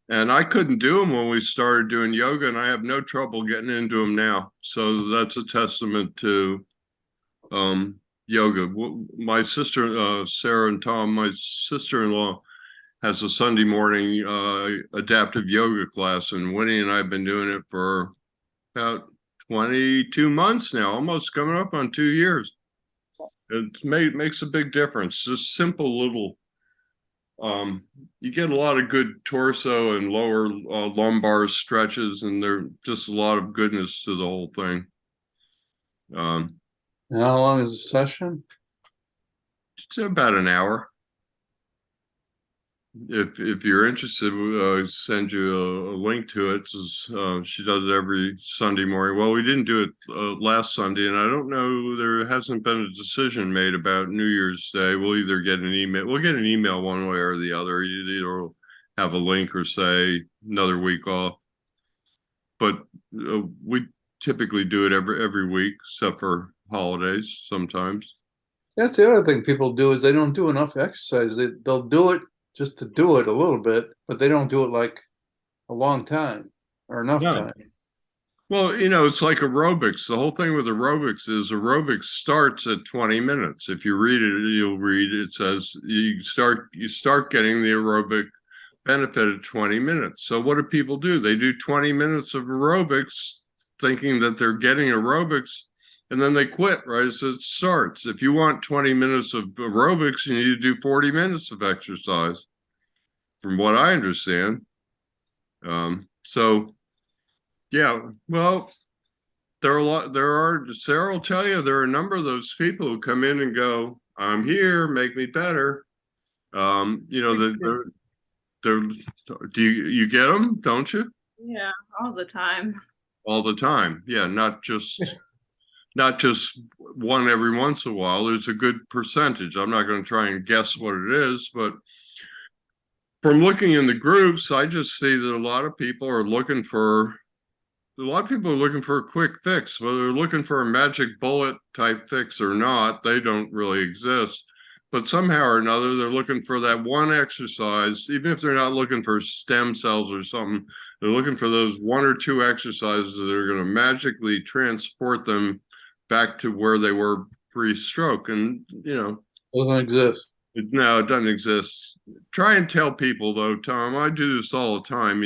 And I couldn't do them when we started doing yoga, and I have no trouble getting into them now. So that's a testament to yoga. My sister, Sarah and Tom, my sister-in-law, has a Sunday morning adaptive yoga class, and Winnie and I have been doing it for about 22 months now, almost coming up on 2 years. It makes a big difference. Just simple little, you get a lot of good torso and lower lumbar stretches, and there's just a lot of goodness to the whole thing. And how long is the session? It's about an hour. If you're interested, we'll send you a link to it. She does it every Sunday morning. Well, we didn't do it last Sunday, and I don't know, there hasn't been a decision made about New Year's Day. We'll either get an email, one way or the other. Either have a link or say another week off. But we typically do it every week, except for holidays sometimes. That's the other thing people do is they don't do enough exercise. They'll do it just to do it a little bit, but they don't do it like a long time or enough time. Well, it's like aerobics. The whole thing with aerobics is aerobics starts at 20 minutes. If you read it, you'll read it says you start getting the aerobic benefit at 20 minutes. So what do people do? They do 20 minutes of aerobics thinking that they're getting aerobics, and then they quit right as it starts. If you want 20 minutes of aerobics, you need to do 40 minutes of exercise, from what I understand. So yeah, well, Sarah will tell you, there are a number of those people who come in and go, I'm here, make me better. Do you get them, don't you? Yeah, all the time. All the time. Yeah, not just one every once in a while. There's a good percentage. I'm not going to try and guess what it is, but from looking in the groups, I just see that a lot of people are looking for a quick fix. Whether they're looking for a magic bullet type fix or not, they don't really exist. But somehow or another, they're looking for that one exercise, even if they're not looking for stem cells or something. They're looking for those one or two exercises that are going to magically transport them back to where they were pre-stroke. And, Doesn't exist. no, it doesn't exist. Try and tell people, though, Tom, I do this all the time,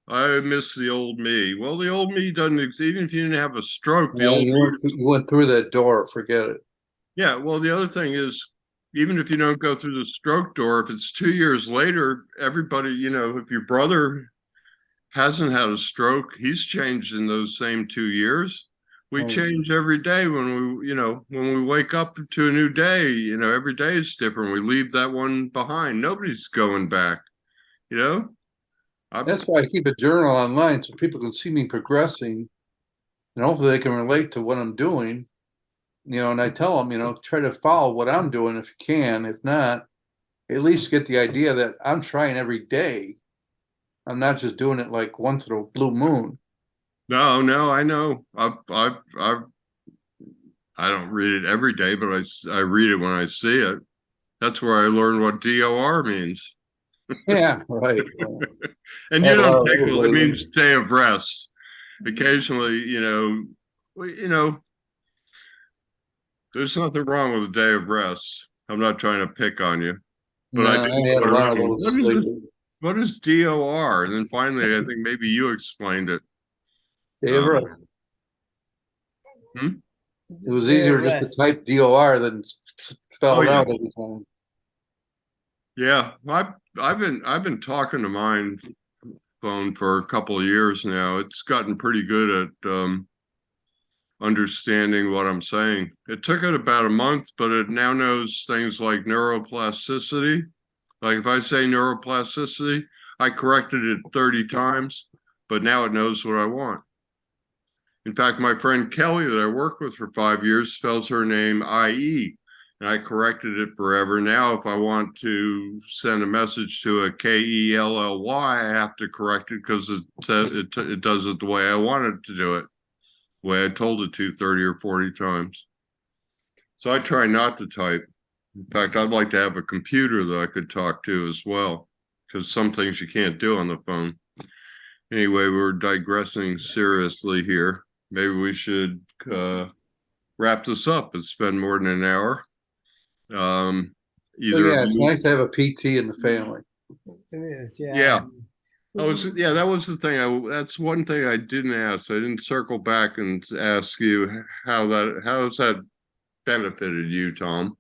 I miss the old me. Well, the old me doesn't exist. Even if you didn't have a stroke, the old you went through that door, forget it. Yeah, well, the other thing is, even if you don't go through the stroke door, if it's 2 years later, everybody, if your brother hasn't had a stroke, he's changed in those same 2 years. We change every day when we wake up to a new day, every day is different. We leave that one behind. Nobody's going back, That's why I keep a journal online so people can see me progressing, and hopefully they can relate to what I'm doing. And I tell them, try to follow what I'm doing if you can. If not, at least get the idea that I'm trying every day. I'm not just doing it like once in a blue moon. No, I know. I don't read it every day, but I read it when I see it. That's where I learned what DOR means. Yeah, right. And you don't tickle, it means day of rest. Occasionally, there's nothing wrong with a day of rest. I'm not trying to pick on you. But no, I had a lot of those. What is DOR? And then finally, I think maybe you explained it. Day of rest. It was easier just to type DOR than spell Oh, it yeah. out every time. Yeah, I've been talking to mine phone for a couple of years now. It's gotten pretty good at understanding what I'm saying. It took it about a month, but it now knows things like neuroplasticity. Like if I say neuroplasticity, I corrected it 30 times, but now it knows what I want. In fact, my friend Kelly that I worked with for 5 years spells her name IE, and I corrected it forever. Now, if I want to send a message to a KELLY, I have to correct it because it does it the way I want it to do it, the way I told it to 30 or 40 times. So I try not to type. In fact, I'd like to have a computer that I could talk to as well, because some things you can't do on the phone. Anyway, we're digressing seriously here. Maybe we should wrap this up. It's been more than an hour. So Either yeah, of it's you. nice to have a PT in the family. It is, yeah. Yeah. That was the thing. That's one thing I didn't ask. I didn't circle back and ask you how's that benefited you, Tom?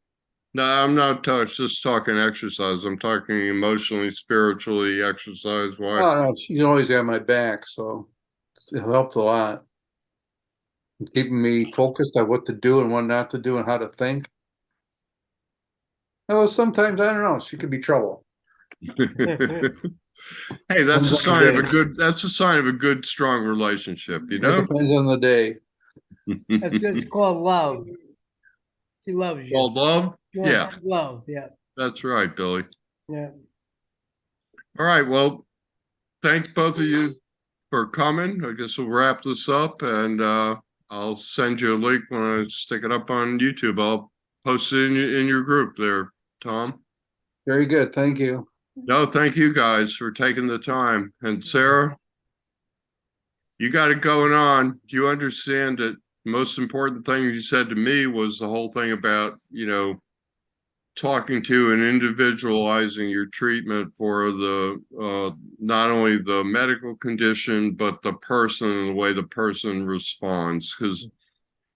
No, I'm not just talking exercise. I'm talking emotionally, spiritually, exercise. Why? Oh, no, she's always got my back, so it helped a lot. Keeping me focused on what to do and what not to do and how to think. Well, sometimes I don't know. She could be trouble. Hey, that's a Depends on sign the of a day. good, strong relationship, you It know? depends on the day. It's called love. She loves you. Called love? She wants Yeah, love, yeah, that's right, Billy. yeah. All right, well, thanks both of you for coming. I guess we'll wrap this up and I'll send you a link when I stick it up on YouTube. I'll post it in your group there, Tom. Very good. Thank you. No, thank you guys for taking the time. And Sarah, you got it going on. Do you understand that the most important thing you said to me was the whole thing about, talking to and individualizing your treatment for the not only the medical condition, but the person and the way the person responds. Because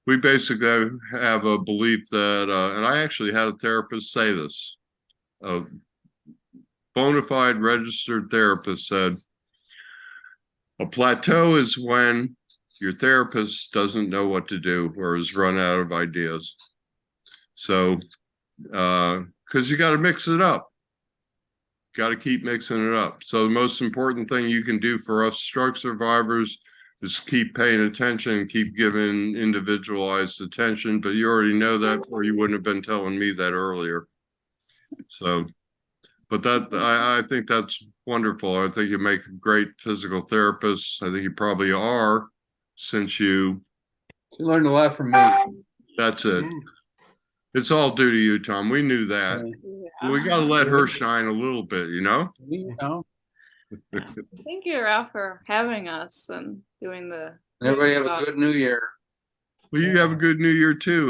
we basically have a belief that, and I actually had a therapist say this, a bona fide registered therapist said, a plateau is when your therapist doesn't know what to do or has run out of ideas. So, because you got to mix it up. Got to keep mixing it up. So the most important thing you can do for us stroke survivors is keep paying attention, keep giving individualized attention. But you already know that, or you wouldn't have been telling me that earlier. So, but I think that's wonderful. I think you make a great physical therapist. I think you probably are, since you. She learned a lot from me. That's it. It's all due to you, Tom. We knew that. We got to let her shine a little bit, You know, Thank you, Ralph, for having us and doing the. everybody have a good new year. Well, you have a good New Year too.